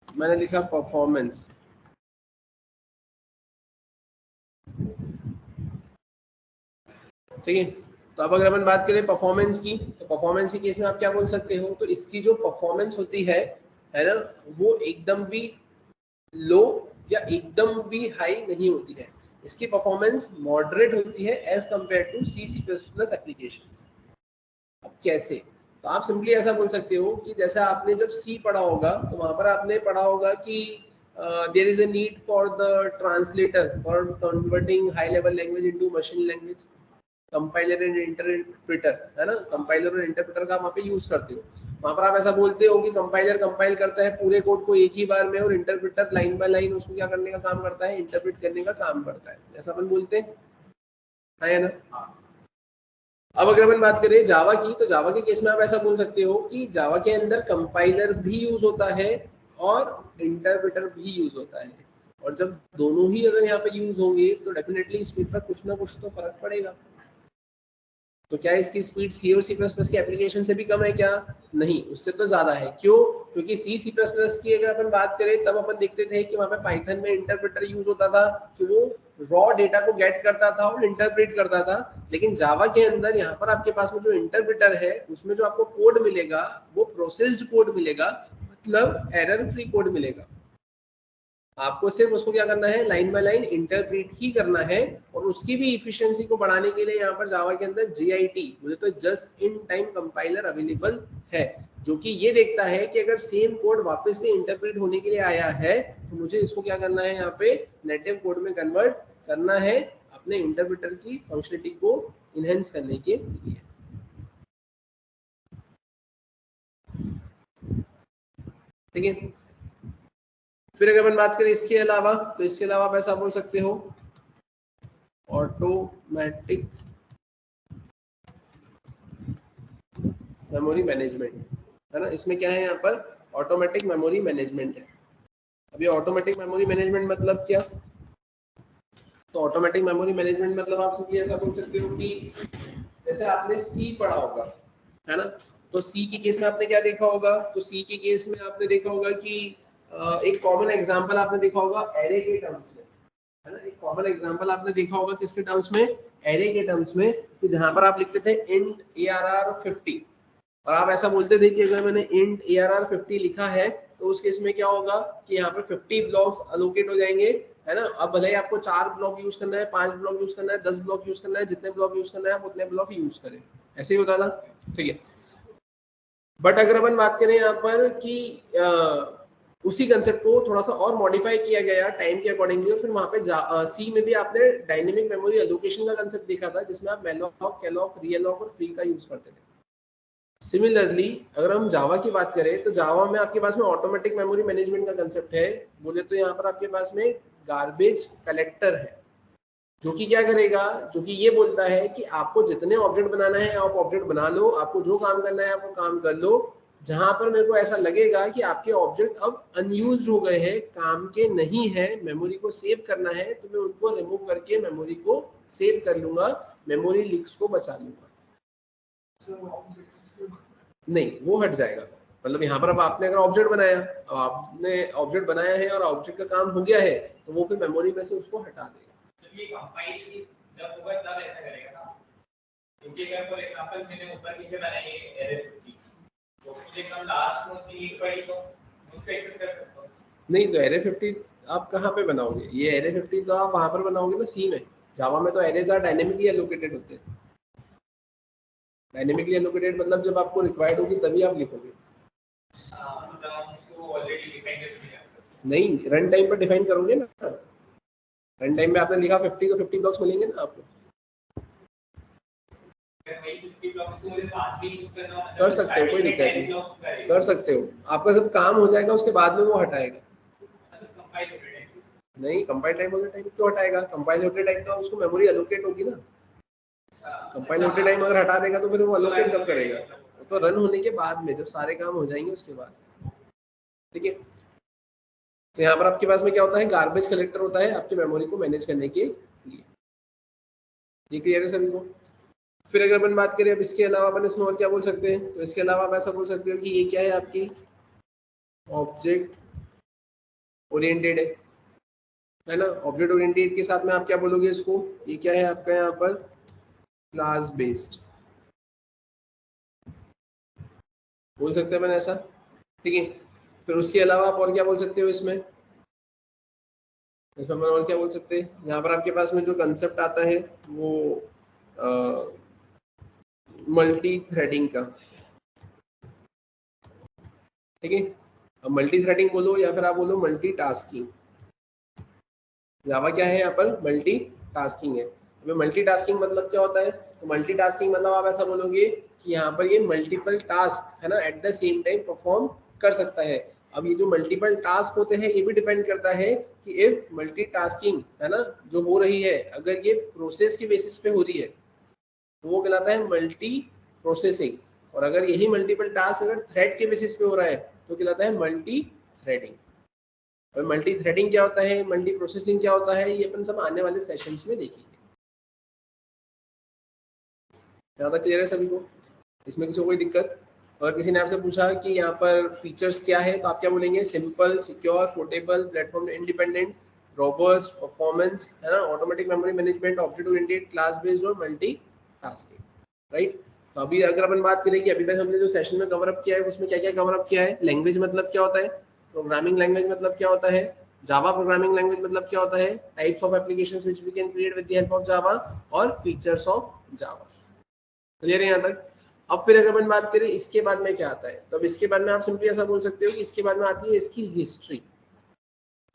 मैंने लिखा परफॉर्मेंस। ठीक है, तो अब अगर अपन बात करें परफॉर्मेंस की, तो परफॉर्मेंस के केस में आप क्या बोल सकते हो, तो इसकी जो परफॉर्मेंस होती है ना, वो एकदम भी लो या एकदम भी हाई नहीं होती है। इसकी परफॉर्मेंस मॉडरेट होती है as compare to C++ applications. अब कैसे, तो आप सिंपली ऐसा बोल सकते हो कि जैसा आपने जब सी पढ़ा होगा तो वहां पर आपने पढ़ा होगा कि there is a need for the translator for converting high level language into machine language, compiler and interpreter, है ना। कंपाइलर और इंटरप्रेटर का वहाँ पे यूज करते हो। वहाँ पर आप ऐसा बोलते हो कि कंपाइलर कंपाइल करता है पूरे कोड को एक ही बार में, और इंटरप्रेटर लाइन बाय लाइन उसको क्या करने का काम करता है, इंटरप्रेट करने का काम करता है। ऐसा अपन बोलते हैं, है ना। अब अगर अपन बात करें जावा की, तो जावा के केस में आप ऐसा बोल सकते हो कि जावा के अंदर कंपाइलर भी यूज होता है और इंटरप्रेटर भी यूज होता है। और जब दोनों ही अगर यहाँ पे यूज होंगे तो डेफिनेटली स्पीड पर कुछ ना कुछ तो फर्क पड़ेगा। तो क्या इसकी स्पीड सी और C++ की एप्लीकेशन से भी कम है क्या? नहीं, उससे तो ज्यादा है। क्यों? क्योंकि C++ की अगर अपन बात करें तब अपन देखते थे कि वहां पे पाइथन में इंटरप्रेटर यूज होता था कि वो रॉ डेटा को गेट करता था और इंटरप्रेट करता था। लेकिन जावा के अंदर यहाँ पर आपके पास में जो इंटरप्रेटर है उसमें जो आपको कोड मिलेगा वो प्रोसेस्ड कोड मिलेगा, मतलब एरर फ्री कोड मिलेगा। आपको सिर्फ उसको क्या करना है, लाइन बाय लाइन इंटरप्रेट ही करना है। और उसकी भी इफिशिएंसी को बढ़ाने के लिए यहाँ पर जावा के अंदर JIT, मुझे तो just in time compiler available है, जो कि ये देखता है कि अगर सेम कोड वापस से इंटरप्रेट होने के लिए आया है तो मुझे इसको क्या करना है, यहाँ पे नेटिव कोड में कन्वर्ट करना है अपने इंटरप्रेटर की फंक्शनलिटी को इनहेंस करने के लिए। ठीक है, फिर अगर अपन बात करें इसके अलावा, तो इसके अलावा आप ऐसा बोल सकते हो ऑटोमेटिक मेमोरी मैनेजमेंट, है ना। इसमें क्या है, यहाँ पर ऑटोमेटिक मेमोरी मैनेजमेंट है। अभी ऑटोमेटिक मेमोरी मैनेजमेंट मतलब क्या? तो ऑटोमेटिक मेमोरी मैनेजमेंट मतलब आप सिंपली ऐसा बोल सकते हो कि जैसे आपने सी पढ़ा होगा, है ना? तो सी के केस में आपने क्या देखा होगा? तो सी के केस में आपने देखा होगा कि एक कॉमन एग्जांपल आपने देखा होगा एरे के टर्म्स में, है ना? एक कॉमन एग्जांपल आपने देखा होगा किसके टर्म्स में? एरे के टर्म्स में, कि जहां पर आप लिखते थे इंट ARR 50 और आप ऐसा बोलते थे कि अगर मैंने इंट ARR 50 लिखा है तो उस केस में क्या होगा कि यहाँ पे 50 ब्लॉक्स अलोकेट हो जाएंगे, है ना? अब भले ही आपको 4 ब्लॉक यूज करना है, 5 ब्लॉक यूज करना है, 10 ब्लॉक यूज करना है, जितने ब्लॉक यूज करना है आप उतने ब्लॉक यूज करें, ऐसे ही होता था, ठीक है। बट अगर अपन बात करें यहाँ पर कि उसी कंसेप्ट को थोड़ा सा और मॉडिफाई किया गया टाइम के अकॉर्डिंगली, और फिर वहाँ पे सी में भी आपने डायनेमिक मेमोरी एलोकेशन का कंसेप्ट देखा था, जिसमें आप मेलॉक, कैलॉक, रियलॉक और फ्री का यूज करते थे। सिमिलरली अगर हम जावा की बात करें तो जावा में आपके पास में ऑटोमेटिक मेमोरी मैनेजमेंट का कंसेप्ट है। बोले तो यहाँ पर आपके पास में गार्बेज कलेक्टर है, जो कि क्या करेगा, जो कि ये बोलता है कि आपको जितने ऑब्जेक्ट बनाना है आप ऑब्जेक्ट बना लो, आपको जो काम करना है आप वो काम कर लो। जहां पर मेरे को ऐसा लगेगा कि आपके ऑब्जेक्ट अब अनयूज्ड हो गए हैं, काम के नहीं है, मेमोरी को सेव करना है, तो मैं उनको रिमूव करके मेमोरी को सेव कर लूंगा, मेमोरी लीक्स को बचा लूंगा। नहीं, वो हट जाएगा। मतलब यहाँ पर अब आपने अगर ऑब्जेक्ट बनाया, अब आपने ऑब्जेक्ट बनाया है और ऑब्जेक्ट का काम हो गया है, तो वो फिर मेमोरी में से उसको हटा देगा। जब ये कंपाइल जब होगा तब ऐसा करेगा ना, क्योंकि अगर फॉर एग्जांपल मैंने ऊपर नीचे बनाई है एरे 50, तो मुझे कम लास्ट में उसकी लीक पड़ी तो उसको एक्सेस कर सकता हूं। नहीं, तो एरे 50 आप कहाँ पे बनाओगे? ये एरे 50 तो आप वहां पर बनाओगे ना सी में। जावा में तो एरेज आर डायनेमिकली एलोकेटेड होते हैं। डायनेमिकली एलोकेटेड मतलब जब आपको रिक्वायर्ड होगी तभी आप लिखोगे। मतलब हम उसको ऑलरेडी डिफाइन कर चुके हैं। नहीं, रन टाइम पर डिफाइन करोगे ना। रन टाइम में आपने लिखा 50 तो 50 ब्लॉक्स मिलेंगे ना आपको। कर सकते हो, कोई दिक्कत नहीं, कर सकते हो। आपका जब काम हो जाएगा उसके बाद में वो हटाएगा। नहीं, कंपाइल टाइम होते टाइम क्यों हटाएगा? कंपाइल होते टाइम तो उसको मेमोरी एलोकेट होगी ना। कंपाइल होते टाइम अगर हटा देगा तो फिर वो एलोकेट कब करेगा? तो रन होने के बाद में, जब सारे काम हो जाएंगे उसके बाद, ठीक है। तो यहाँ पर आपके पास में क्या होता है? गार्बेज कलेक्टर होता है आपकी मेमोरी को मैनेज करने के लिए। ये क्लियर है सभी को? फिर अगर अपन बात करें अब इसके अलावा अपन इसमें और क्या बोल सकते हैं, तो इसके अलावा आप ऐसा बोल सकते हो कि ये क्या है, आपकी ऑब्जेक्ट ओरिएंटेड है ना। ऑब्जेक्ट ओरिएंटेड के साथ में आप क्या बोलोगे इसको? ये क्या है आपका यहाँ पर? क्लास बेस्ड बोल सकते हैं अपन ऐसा, ठीक है। फिर उसके अलावा आप और क्या बोल सकते हो इसमें? इसमें अपन और क्या बोल सकते हैं? यहाँ पर आपके पास में जो कंसेप्ट आता है वो मल्टी थ्रेडिंग का, ठीक है। अब मल्टी थ्रेडिंग बोलो या फिर आप बोलो मल्टी टास्किंग। जावा क्या है यहाँ पर? मल्टी टास्किंग है। अब मल्टी टास्किंग मतलब क्या होता है? तो मल्टी टास्किंग मतलब आप ऐसा बोलोगे कि यहाँ पर ये मल्टीपल टास्क है ना at the same time perform कर सकता है। अब ये जो मल्टीपल टास्क होते हैं ये भी डिपेंड करता है कि इफ मल्टी टास्किंग है ना जो हो रही है, अगर ये प्रोसेस के बेसिस पे हो रही है तो वो कहलाता है मल्टी प्रोसेसिंग, और अगर यही मल्टीपल टास्क अगर थ्रेड के बेसिस पे हो रहा है तो कहलाता है मल्टी थ्रेडिंग। और मल्टी थ्रेडिंग क्या होता है, मल्टी प्रोसेसिंग क्या होता है, ये अपन सब आने वाले सेशंस में देखेंगे। यहाँ तक क्लियर है सभी को? इसमें किसी को कोई दिक्कत? अगर किसी ने आपसे पूछा कि यहाँ पर फीचर्स क्या है तो आप क्या बोलेंगे? Simple, secure, portable, platform independent, robust, performance, है ना, automatic memory management, object oriented, class based और मल्टी टास्किंग, राइट। तो अभी अगर अपन बात करें कि अभी तक हमने जो सेशन में कवर अप किया है उसमें क्या क्या कवर अप किया है? लैंग्वेज मतलब क्या होता है, प्रोग्रामिंग लैंग्वेज मतलब क्या होता है, जावा प्रोग्रामिंग लैंग्वेज मतलब क्या होता है, types of applications which we can create with the help of Java, और फीचर्स ऑफ जावा। क्लियर है यहाँ तक? अब फिर अगर अपन बात करें इसके बाद में क्या आता है, तो अब इसके बाद में आप सिंपली ऐसा बोल सकते हो कि इसके बाद में आती है इसकी हिस्ट्री,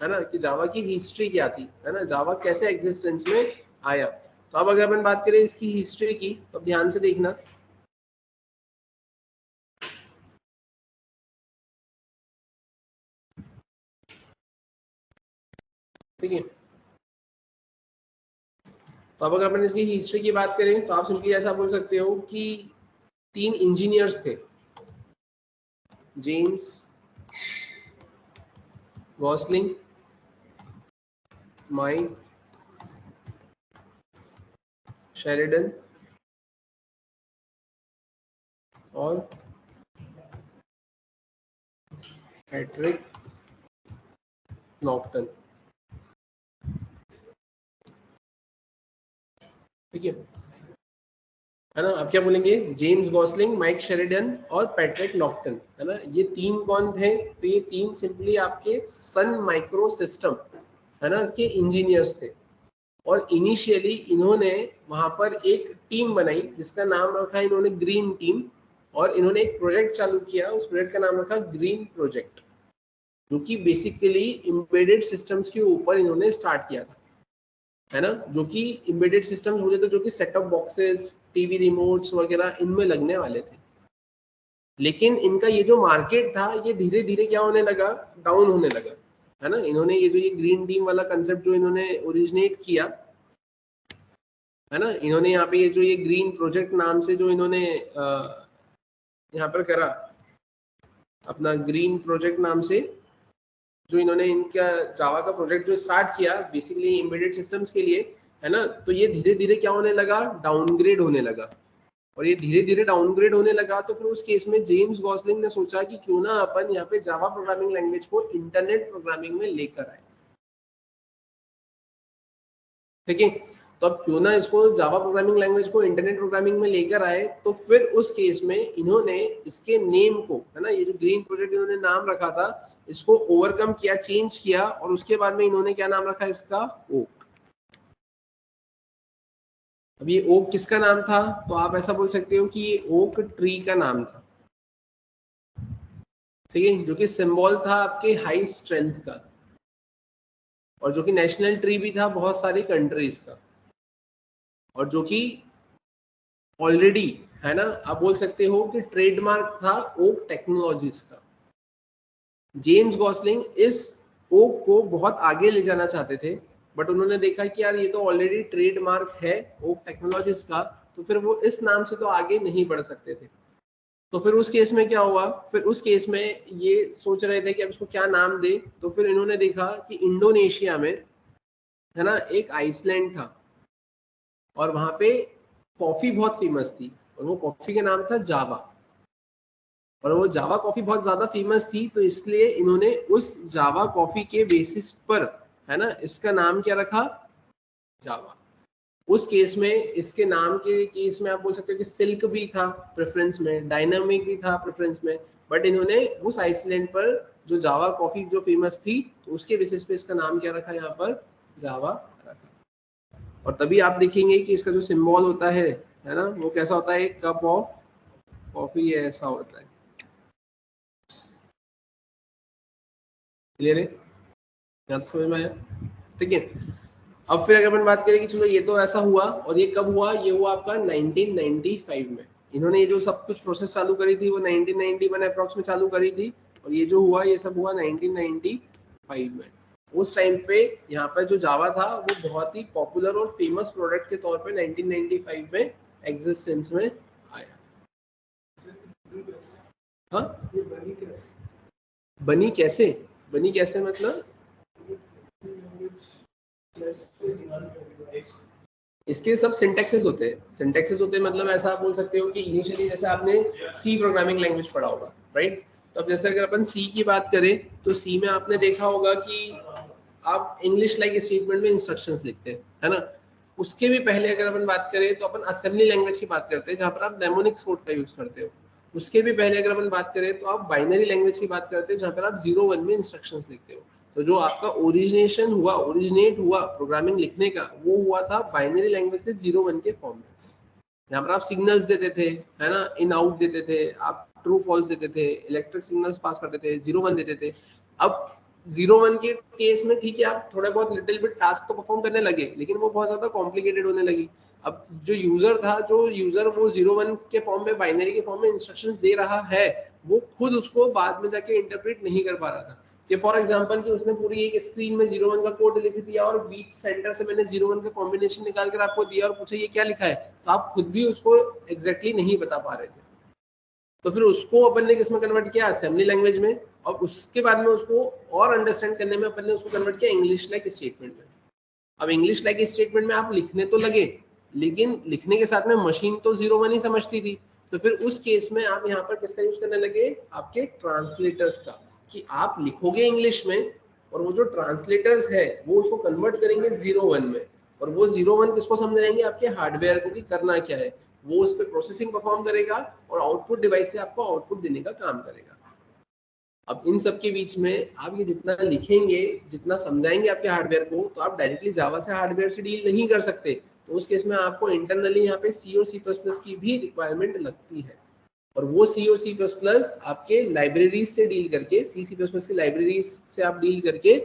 है ना, कि जावा की हिस्ट्री क्या थी, है ना, जावा कैसे एग्जिस्टेंस में आया। तो अब अगर अपन बात करें इसकी हिस्ट्री की तो ध्यान से देखना, ठीक है। तो अब अगर अपन इसकी हिस्ट्री की बात करें तो आप सिंपली ऐसा बोल सकते हो कि 3 इंजीनियर्स थे, जेम्स, गॉसलिंग, माइक शेरिडन और पैट्रिक नॉक्टन। ठीक है ना। अब क्या बोलेंगे, जेम्स गॉसलिंग, माइक शेरिडन और पैट्रिक नॉक्टन, है ना। ये तीन कौन थे, तो ये तीन सिंपली आपके सन माइक्रो सिस्टम, है ना, के इंजीनियर्स थे। और इनिशियली इन्होंने वहां पर एक टीम बनाई जिसका नाम रखा इन्होंने ग्रीन टीम, और इन्होंने एक प्रोजेक्ट चालू किया, उस प्रोजेक्ट का नाम रखा ग्रीन प्रोजेक्ट, जो कि बेसिकली एम्बेडेड सिस्टम्स के ऊपर इन्होंने स्टार्ट किया था, है ना। जो कि एम्बेडेड सिस्टम्स होते थे जो कि set top boxes, TV remotes वगैरह इनमें लगने वाले थे। लेकिन इनका ये जो मार्केट था ये धीरे धीरे क्या होने लगा, डाउन होने लगा, है ना। इन्होंने ये जो ये ग्रीन टीम वाला कंसेप्ट जो इन्होंने ओरिजिनेट किया, है ना, इन्होंने यहाँ पे ये जो ये ग्रीन प्रोजेक्ट नाम से जो इन्होंने यहाँ पर करा, अपना ग्रीन प्रोजेक्ट नाम से जो इन्होंने इनका जावा का प्रोजेक्ट जो स्टार्ट किया बेसिकली एम्बेडेड सिस्टम्स के लिए, है ना, तो ये धीरे धीरे क्या होने लगा, डाउनग्रेड होने लगा। और ये धीरे धीरे डाउनग्रेड होने लगा तो फिर उस केस में जेम्स गॉसलिंग ने सोचा कि क्यों ना अपन यहाँ पे जावा प्रोग्रामिंग लैंग्वेज को इंटरनेट प्रोग्रामिंग में लेकर आए। ठीक है, तो अब क्यों ना इसको जावा प्रोग्रामिंग लैंग्वेज को इंटरनेट प्रोग्रामिंग में लेकर आए, तो फिर उस केस में इन्होंने इसके नेम को, है ना, ये जो ग्रीन प्रोजेक्ट इन्होंने नाम रखा था, इसको ओवरकम किया, चेंज किया, और उसके बाद में इन्होंने क्या नाम रखा इसका, ओक। अब ये ओक किसका नाम था, तो आप ऐसा बोल सकते हो कि ये ओक ट्री का नाम था। ठीक है, जो कि सिंबल था आपके हाई स्ट्रेंथ का, और जो कि नेशनल ट्री भी था बहुत सारी कंट्रीज का, और जो कि ऑलरेडी, है ना, आप बोल सकते हो कि ट्रेडमार्क था ओक टेक्नोलॉजीज का। जेम्स गॉसलिंग इस ओक को बहुत आगे ले जाना चाहते थे, बट उन्होंने देखा कि यार ये तो ऑलरेडी ट्रेडमार्क है ओक टेक्नोलॉजीज का, तो फिर वो इस नाम से तो आगे नहीं बढ़ सकते थे। तो फिर उस केस में क्या हुआ, फिर उस केस में ये सोच रहे थे कि अब इसको क्या नाम दे, तो फिर इन्होंने देखा कि इंडोनेशिया में, है ना, एक आइसलैंड था, और वहां पे कॉफी बहुत फेमस थी, और वो कॉफी का नाम था जावा। और वो जावा कॉफी बहुत ज्यादा फेमस थी, तो इसलिए इन्होंने उस जावा कॉफी के बेसिस पर, है ना, इसका नाम क्या रखा, जावा। उस केस में, इसके नाम के केस में आप बोल सकते हो कि सिल्क भी था प्रेफरेंस में, डायनामिक भी था प्रेफरेंस में, बट इन्होंने उस आइसलैंड पर जो जावा कॉफी जो फेमस थी, तो उसके बेसिस पे इसका नाम क्या रखा, यहाँ पर जावा रखा। और तभी आप देखेंगे कि इसका जो सिंबल होता है ना, वो कैसा होता है, एक कप ऑफ कॉफी ऐसा होता है। क्लियर है, यहाँ तो समझ में आया। ठीक है, अब फिर अगर अपन बात करें कि चलो ये तो ऐसा हुआ, और ये कब हुआ, ये हुआ आपका 1995 में। इन्होंने ये जो सब कुछ प्रोसेस चालू करी थी वो 1991 अप्रॉक्स में चालू करी थी, और ये जो हुआ ये सब हुआ 1995 में। उस टाइम पे यहाँ पर जो जावा था वो बहुत ही पॉपुलर और फेमस प्रोडक्ट के तौर पे 1995 में एग्जिस्टेंस में आया। हाँ, बनी कैसे, बनी कैसे मतलब, इसके सब सिंटैक्सेस होते हैं, सिंटैक्सेस होते हैं मतलब ऐसा आप बोल सकते हो कि इनिशियली जैसे आपने सी प्रोग्रामिंग लैंग्वेज पढ़ा होगा, राइट। तो अब जैसे अगर अपन सी की बात करें, तो सी में आपने देखा होगा कि आप इंग्लिश लाइक स्टेटमेंट में इंस्ट्रक्शंस लिखते हैं, है ना। उसके भी पहले अगर अपन बात करें तो अपन असेंबली लैंग्वेज की बात करते हैं, जहाँ पर आप डेमोनिक्स कोड का यूज करते हो। उसके भी पहले अगर अपन बात करें तो आप बाइनरी लैंग्वेज की बात करते हैं, जहाँ पर आप 0-1 में इंस्ट्रक्शंस लिखते हो। तो जो आपका ओरिजिनेशन हुआ, ओरिजिनेट हुआ प्रोग्रामिंग लिखने का, वो हुआ था बाइनरी लैंग्वेज से 0-1 के फॉर्म में, यहाँ पर आप सिग्नल्स देते थे, है ना, इन आउट देते थे, आप ट्रू फॉल्स देते थे, इलेक्ट्रिक सिग्नल्स पास करते थे, 0-1 देते थे। अब 0-1 के केस में ठीक है, आप थोड़ा बहुत लिटिल बिट टास्क तो परफॉर्म करने लगे, लेकिन वो बहुत ज्यादा कॉम्प्लिकेटेड होने लगी। अब जो यूजर था, जो यूजर वो 0-1 के फॉर्म में, बाइनरी के फॉर्म में इंस्ट्रक्शंस दे रहा है, वो खुद उसको बाद में जाके इंटरप्रेट नहीं कर पा रहा था। कि फॉर एग्जांपल कि उसने पूरी एक स्क्रीन में 0-1 का कोड लिख दिया, और बीच सेंटर से मैंने 0-1 का कॉम्बिनेशन निकाल कर आपको दिया और पूछा ये क्या लिखा है, तो आप खुद भी उसको एग्जैक्टली नहीं बता पा रहे थे। तो फिर उसको अपन ने किस में कन्वर्ट किया, असेंबली लैंग्वेज में। और उसके बाद में उसको और अंडरस्टैंड करने में अपन ने उसको कन्वर्ट किया इंग्लिश लाइक स्टेटमेंट में। अब इंग्लिश लाइक स्टेटमेंट में आप लिखने तो लगे, लेकिन लिखने के साथ में मशीन तो 0 1 ही समझती थी, तो फिर उस केस में आप यहाँ पर किसका यूज करने लगे, आपके ट्रांसलेटर्स का, कि आप लिखोगे इंग्लिश में और वो जो ट्रांसलेटर्स है वो उसको कन्वर्ट करेंगे 0 1 में, और वो 0 1 किसको समझाएंगे, आपके हार्डवेयर को कि करना क्या है, वो उस पर प्रोसेसिंग परफॉर्म करेगा और आउटपुट डिवाइस से आपको आउटपुट देने का काम करेगा। अब इन सब के बीच में आप ये जितना लिखेंगे, जितना समझाएंगे आपके हार्डवेयर को, तो आप डायरेक्टली जावा से हार्डवेयर से डील नहीं कर सकते, तो उस केस में आपको इंटरनली यहाँ पे सी और सी प्लस प्लस की भी रिक्वायरमेंट लगती है, और वो सी और सी प्लस प्लस आपके लाइब्रेरीज से डील करके, सी प्लस प्लस की लाइब्रेरीज से आप डील करके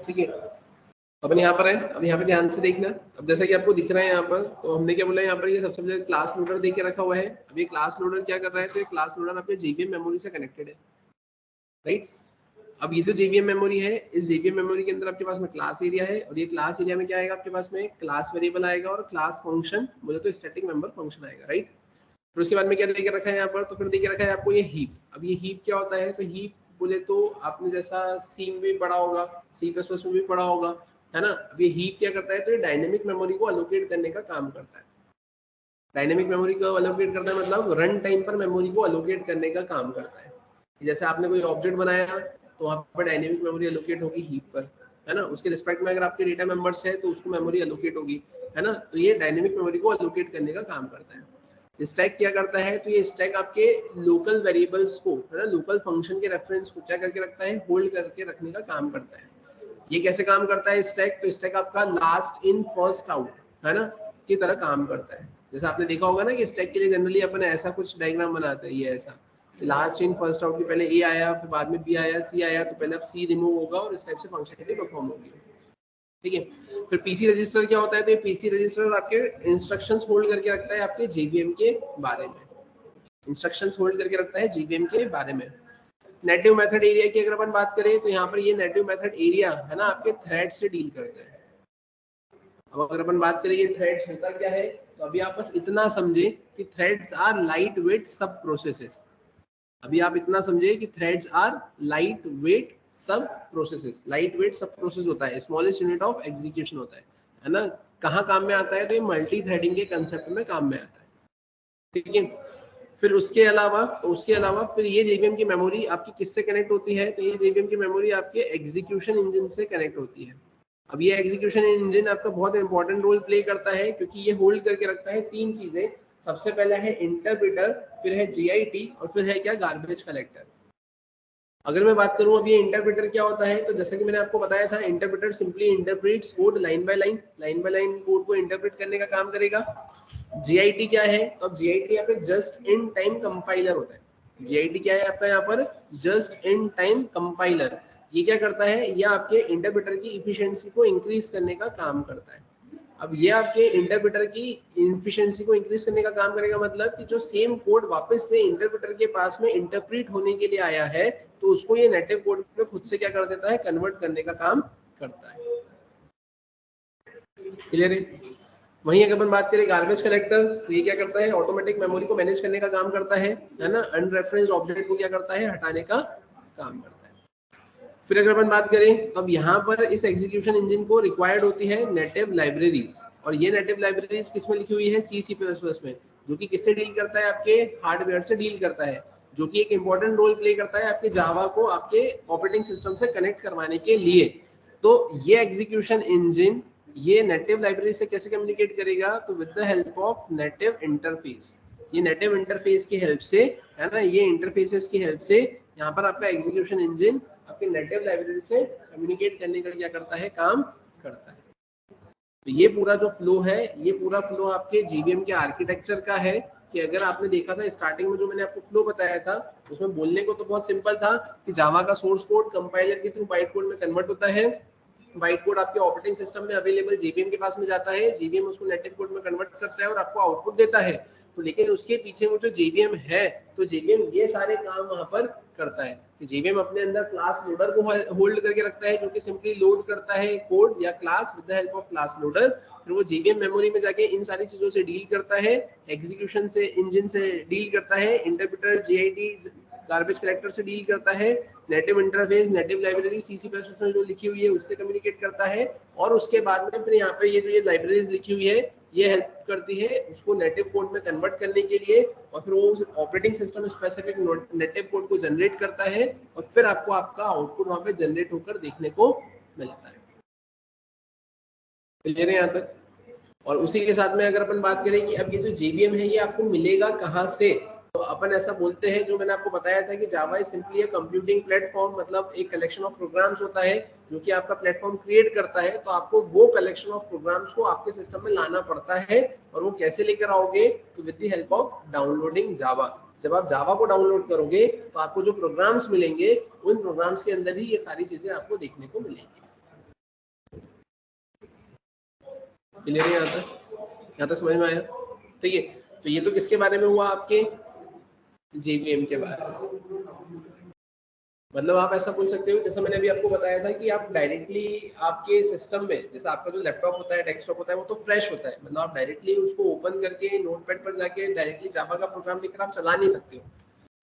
ठीक है। अपन यहाँ पर है, अब यहाँ पे ध्यान से देखना। अब जैसा कि आपको दिख रहा है यहाँ पर, तो हमने क्या बोला यहाँ पर, ये सबसे पहले क्लास लोडर दे के रखा हुआ है। अब ये क्लास लोडर क्या कर रहा है, तो ये क्लास लोडर आपके जेवीएम मेमोरी से कनेक्टेड है, राइट। अब ये जो जेवीएम मेमोरी है, इस जेवीएम मेमोरी के अंदर आपके पास में क्लास एरिया है, और ये क्लास एरिया में क्या आएगा आपके पास में, क्लास वेरिएबल आएगा और क्लास फंक्शन, बोले तो स्टैटिक मेंबर फंक्शन आएगा, राइट। फिर उसके बाद में क्या देके रखा है यहाँ पर, तो फिर देके रखा है आपको ये हीप। अब ये हीप क्या होता है, तो हीप बोले तो आपने जैसा सी में भी पढ़ा होगा, सी प्लस प्लस में भी पढ़ा होगा, है ना। अब ये हीप क्या करता है, तो ये डायनेमिक मेमोरी को अलोकेट करने का काम करता है। डायनेमिक मेमोरी को अलोकेट करता है मतलब रन टाइम पर मेमोरी को अलोकेट करने का काम करता है। जैसे आपने कोई ऑब्जेक्ट बनाया तो वहाँ पर डायनेमिक मेमोरी अलोकेट होगी हीप पर, है ना। उसके रिस्पेक्ट में अगर आपके डेटा मेंबर्स है तो उसको मेमोरी अलोकेट होगी, है ना। तो ये डायनेमिक मेमोरी को अलोकेट करने का काम करता है। स्टैक क्या करता है, तो ये स्टैक आपके लोकल वेरिएबल्स को, है ना, लोकल फंक्शन के रेफरेंस को क्या करके रखता है, होल्ड करके रखने का काम करता है। ये कैसे काम करता है स्टैक, तो स्टैक आपका लास्ट इन फर्स्ट आउट, है ना, की तरह काम करता है। जैसे आपने देखा होगा ना कि स्टैक के लिए जनरली अपन ऐसा कुछ डायग्राम बनाते हैं, ये ऐसा, लास्ट इन फर्स्ट आउट के पहले ए आया, फिर बाद में बी आया, सी आया, तो पहले अब सी रिमूव होगा और इस टाइप से फंक्शनलिटी परफॉर्म होगी। ठीक है। फिर पीसी रजिस्टर क्या होता है, तो ये पीसी रजिस्टर आपके इंस्ट्रक्शंस होल्ड करके रखता है आपके जेवीएम के बारे में, इंस्ट्रक्शंस होल्ड करके रखता है जेवीएम के बारे में। नेटिव मेथड एरिया की अगर अपन बात करें तो यहाँ पर ये नेटिव मेथड एरिया है ना आपके थ्रेड से डील करता है। अब अगर अपन बात करें ये थ्रेड्स होता क्या है, तो अभी आप बस इतना समझे कि थ्रेड्स आर लाइट वेट सब प्रोसेसेस। अभी आप इतना समझे कि थ्रेड्स आर लाइट वेट सब प्रोसेसेस। लाइट वेट सब प्रोसेस होता है, स्मॉलेस्ट यूनिट ऑफ एग्जीक्यूशन होता है ना। कहाँ काम में आता है, तो ये मल्टी थ्रेडिंग के कंसेप्ट में काम में आता है। ठीक है। फिर उसके अलावा फिर ये जेवीएम की मेमोरी आपकी किससे कनेक्ट होती है, तो ये जेवीएम की मेमोरी आपके एग्जीक्यूशन इंजन से कनेक्ट होती है। अब ये एग्जीक्यूशन इंजन आपका बहुत इंपॉर्टेंट रोल प्ले करता है, क्योंकि ये होल्ड करके रखता है तीन चीजें। सबसे पहला है इंटरप्रेटर, फिर है जीआईटी और फिर है क्या, गार्बेज कलेक्टर। अगर मैं बात करूं अब ये इंटरप्रेटर क्या होता है, तो जैसा कि मैंने आपको बताया था, interpreter simply interprets code line by line code को इंटरप्रेट करने का काम करेगा। जीआईटी क्या है, तो अब जीआईटी यहाँ पे जस्ट इन टाइम कंपाइलर होता है। जीआईटी क्या है आपका यहाँ पर, जस्ट इन टाइम कंपाइलर। ये क्या करता है, ये आपके इंटरप्रेटर की इफिशियंसी को इंक्रीज करने का काम करता है। अब ये आपके इंटरप्रेटर की इफिशियंसी को इंक्रीज करने का काम करेगा, मतलब कि जो सेम कोड वापस से इंटरप्रेटर के पास में इंटरप्रेट होने के लिए आया है, तो उसको ये नेटिव कोड में खुद से क्या कर देता है, कन्वर्ट करने का काम करता है। क्लियर है। वहीं अगर अपन बात करें गार्बेज कलेक्टर, तो ये क्या करता है, ऑटोमेटिक मेमोरी को मैनेज करने का काम करता है ना। अनरेफरेंस्ड ऑब्जेक्ट को क्या करता है, हटाने का काम करता है। फिर अगर अपन बात करें, अब यहाँ पर इस एग्जीक्यूशन इंजन को रिक्वायर्ड होती है नेटिव लाइब्रेरीज, और ये नेटिव लाइब्रेरीज किसमें लिखी हुई है, सी प्लस में, जो कि किससे डील करता है, आपके हार्डवेयर से डील करता है, जो कि एक इंपॉर्टेंट रोल प्ले करता है आपके जावा को आपके ऑपरेटिंग सिस्टम से कनेक्ट करवाने के लिए। तो ये एग्जीक्यूशन इंजन ये नेटिव लाइब्रेरी से कैसे कम्युनिकेट करेगा, तो with the help of native interface. ये नेटिव इंटरफेस की हेल्प से, है ना, ये इंटरफेसेस की हेल्प से यहाँ पर आपका एग्जीक्यूशन इंजन आपके नेटिव लाइब्रेरी से कम्युनिकेट करने का क्या करता है, काम करता है। तो ये पूरा जो फ्लो है, ये पूरा फ्लो आपके जीवीएम के आर्किटेक्चर का है। कि अगर आपने देखा था स्टार्टिंग में जो मैंने आपको फ्लो बताया था, उसमें बोलने को तो बहुत सिंपल था कि जावा का सोर्स कोड कंपाइलर के थ्रू बाइट कोड में कन्वर्ट होता है। बाइट कोड आपके ऑपरेटिंग सिस्टम में अवेलेबल जेवीएम के पास में जाता है, जेवीएम उसको नेटिव कोड में कन्वर्ट करता है और आपको आउटपुट देता है। तो लेकिन उसके पीछे वो जो जेवीएम है, तो जेवीएम ये सारे काम वहां पर करता है। जेवीएम अपने अंदर क्लास लोडर को होल्ड करके रखता है, जो कि सिंपली लोड करता है कोड या class with the help of class loader. फिर वो जेवीएम मेमोरी में जाके इन सारी चीजों से डील करता है, एग्जीक्यूशन से इंजन से डील करता है, इंटरप्रेटर जीआईटी गार्बेज कलेक्टर से डील करता है, native interface native library C++ में जो लिखी हुई है उससे कम्युनिकेट करता है। और उसके बाद में फिर यहाँ पे ये जो ये लाइब्रेरीज लिखी हुई है, ये हेल्प करती है उसको नेटिव कोड में कन्वर्ट करने के लिए, और फिर वो operating system specific native code को जनरेट करता है, और फिर आपको आपका आउटपुट वहां पे जनरेट होकर देखने को मिलता है। क्लियर है यहाँ तक। और उसी के साथ में अगर अपन बात करें कि अब ये जो जेवीएम है ये आपको मिलेगा कहाँ से, तो अपन ऐसा बोलते हैं, जो मैंने आपको बताया था कि Java is simply a computing platform, मतलब एक कलेक्शन ऑफ प्रोग्राम्स होता है जो कि आपका प्लेटफॉर्म क्रिएट करता है। तो आपको वो कलेक्शन ऑफ प्रोग्राम्स को आपके सिस्टम में लाना पड़ता है, और वो कैसे लेकर आओगे, तो with the help of downloading Java. जब आप जावा को डाउनलोड करोगे तो आपको जो प्रोग्राम्स मिलेंगे, उन प्रोग्राम्स के अंदर ही ये सारी चीजें आपको देखने को मिलेंगी। क्लियर है यहाँ तक समझ में आया। ठीक है। तो ये तो किसके बारे में हुआ, आपके जेवीएम के बारे में। मतलब आप ऐसा बोल सकते हो, जैसा मैंने अभी आपको बताया था कि आप डायरेक्टली आपके सिस्टम में, जैसा आपका जो लैपटॉप होता है, डेस्कटॉप होता है, वो तो फ्रेश होता है, मतलब आप डायरेक्टली उसको ओपन करके नोटपैड पर जाके डायरेक्टली जावा का प्रोग्राम लिखकर आप चला नहीं सकते हो।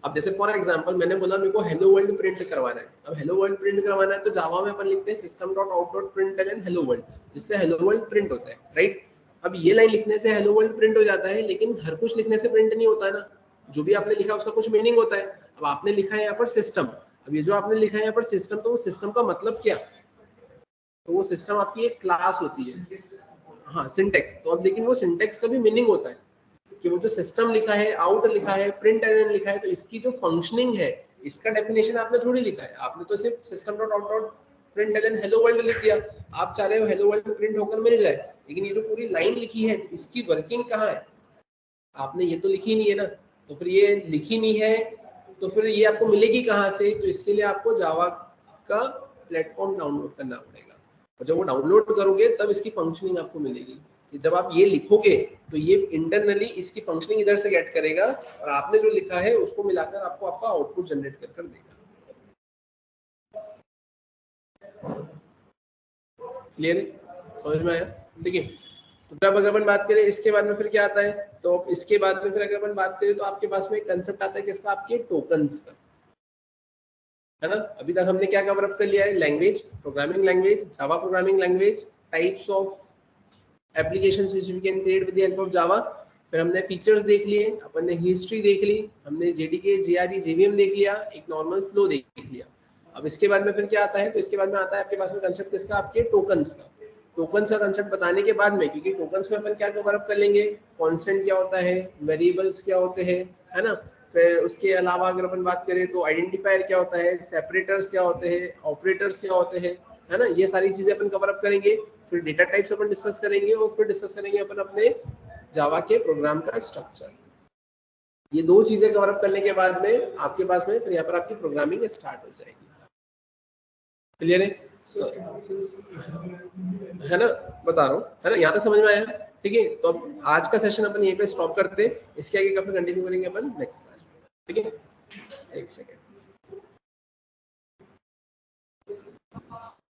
अब जैसे फॉर एग्जांपल मैंने बोला मेरे को हेलो वर्ल्ड प्रिंट करवाना है। अब हेलो वर्ल्ड प्रिंट करवाना है तो जावा में अपन लिखते हैं system.out.println हेलो वर्ल्ड, जिससे हेलो वर्ल्ड प्रिंट होता है, राइट। अब ये लाइन लिखने से हेलो वर्ल्ड प्रिंट हो जाता है, लेकिन हर कुछ लिखने से प्रिंट नहीं होता है ना। जो भी आपने लिखा उसका कुछ मीनिंग होता है। अब आपने लिखा है यहाँ पर सिस्टम, अब ये जो आपने लिखा है यहाँ पर सिस्टम, तो वो सिस्टम का मतलब क्या, तो वो सिस्टम आपकी एक क्लास होती है, हाँ सिंटेक्स। तो अब लेकिन वो सिंटेक्स का भी मीनिंग होता है कि वो जो सिस्टम लिखा है, आउट लिखा है, प्रिंट एलन लिखा है, तो इसकी जो फंक्शनिंग है, इसका डेफिनेशन आपने थोड़ी लिखा है, आपने तो सिर्फ system.out.println हेलो वर्ल्ड लिख दिया। आप चाह रहे हो हेलो वर्ल्ड प्रिंट होकर मिल जाए, लेकिन ये जो पूरी लाइन लिखी है, इसकी वर्किंग कहाँ है, आपने ये तो लिखी नहीं है ना। तो फिर ये लिखी नहीं है, तो फिर ये आपको मिलेगी कहाँ से? तो इसके लिए आपको जावा का प्लेटफॉर्म डाउनलोड करना पड़ेगा, और जब वो डाउनलोड करोगे तब इसकी फंक्शनिंग आपको मिलेगी। कि जब आप ये लिखोगे तो ये इंटरनली इसकी फंक्शनिंग इधर से गेट करेगा, और आपने जो लिखा है उसको मिलाकर आपको आपका आउटपुट जनरेट कर देगा। क्लियर है? समझ में आया? देखिए, तो जब अगर अपन बात करें इसके बाद में फिर क्या आता है, तो इसके बाद में फिर अगर अपन बात करें तो आपके पास में एक कंसेप्ट आता है किसका? आपके टोकन्स का, है ना। अभी तक हमने क्या कवर अप कर लिया है? Language, programming language, Java programming language, types of applications which we can create with the help of Java. फिर हमने फीचर्स देख लिए, अपन ने हिस्ट्री देख ली, हमने जेडीके, जेआरई, जेवीएम देख लिया, एक नॉर्मल फ्लो देख लिया। अब इसके बाद में फिर क्या आता है? तो इसके बाद में आता है आपके पास में कंसेप्ट किसका? आपके टोकन्स का। टोकन्स का कंसेप्ट बताने के बाद में, क्योंकि टोकन्स में अपन क्या कवर अप कर लेंगे? कांस्टेंट क्या होता है, वेरिएबल्स क्या होते हैं, है ना। फिर उसके अलावा अगर अपन बात करें तो आइडेंटिफायर क्या होता है, सेपरेटर्स क्या होते हैं, ऑपरेटर्स क्या होते हैं, है ना। ये सारी चीजें अपन कवर अप करेंगे। फिर डेटा टाइप्स अपन डिस्कस करेंगे, और फिर डिस्कस करेंगे अपन अपने जावा के प्रोग्राम का स्ट्रक्चर। ये दो चीजें कवर अप करने के बाद में आपके पास में फिर यहाँ पर आपकी प्रोग्रामिंग स्टार्ट हो जाएगी। क्लियर है? है ना, बता रहा हूँ, है ना, यहाँ तक समझ में आया? ठीक है, तो अब आज का सेशन अपन यहीं पे स्टॉप करते हैं, इसके आगे का फिर कंटिन्यू करेंगे अपन नेक्स्ट क्लास में। ठीक है, एक सेकेंड।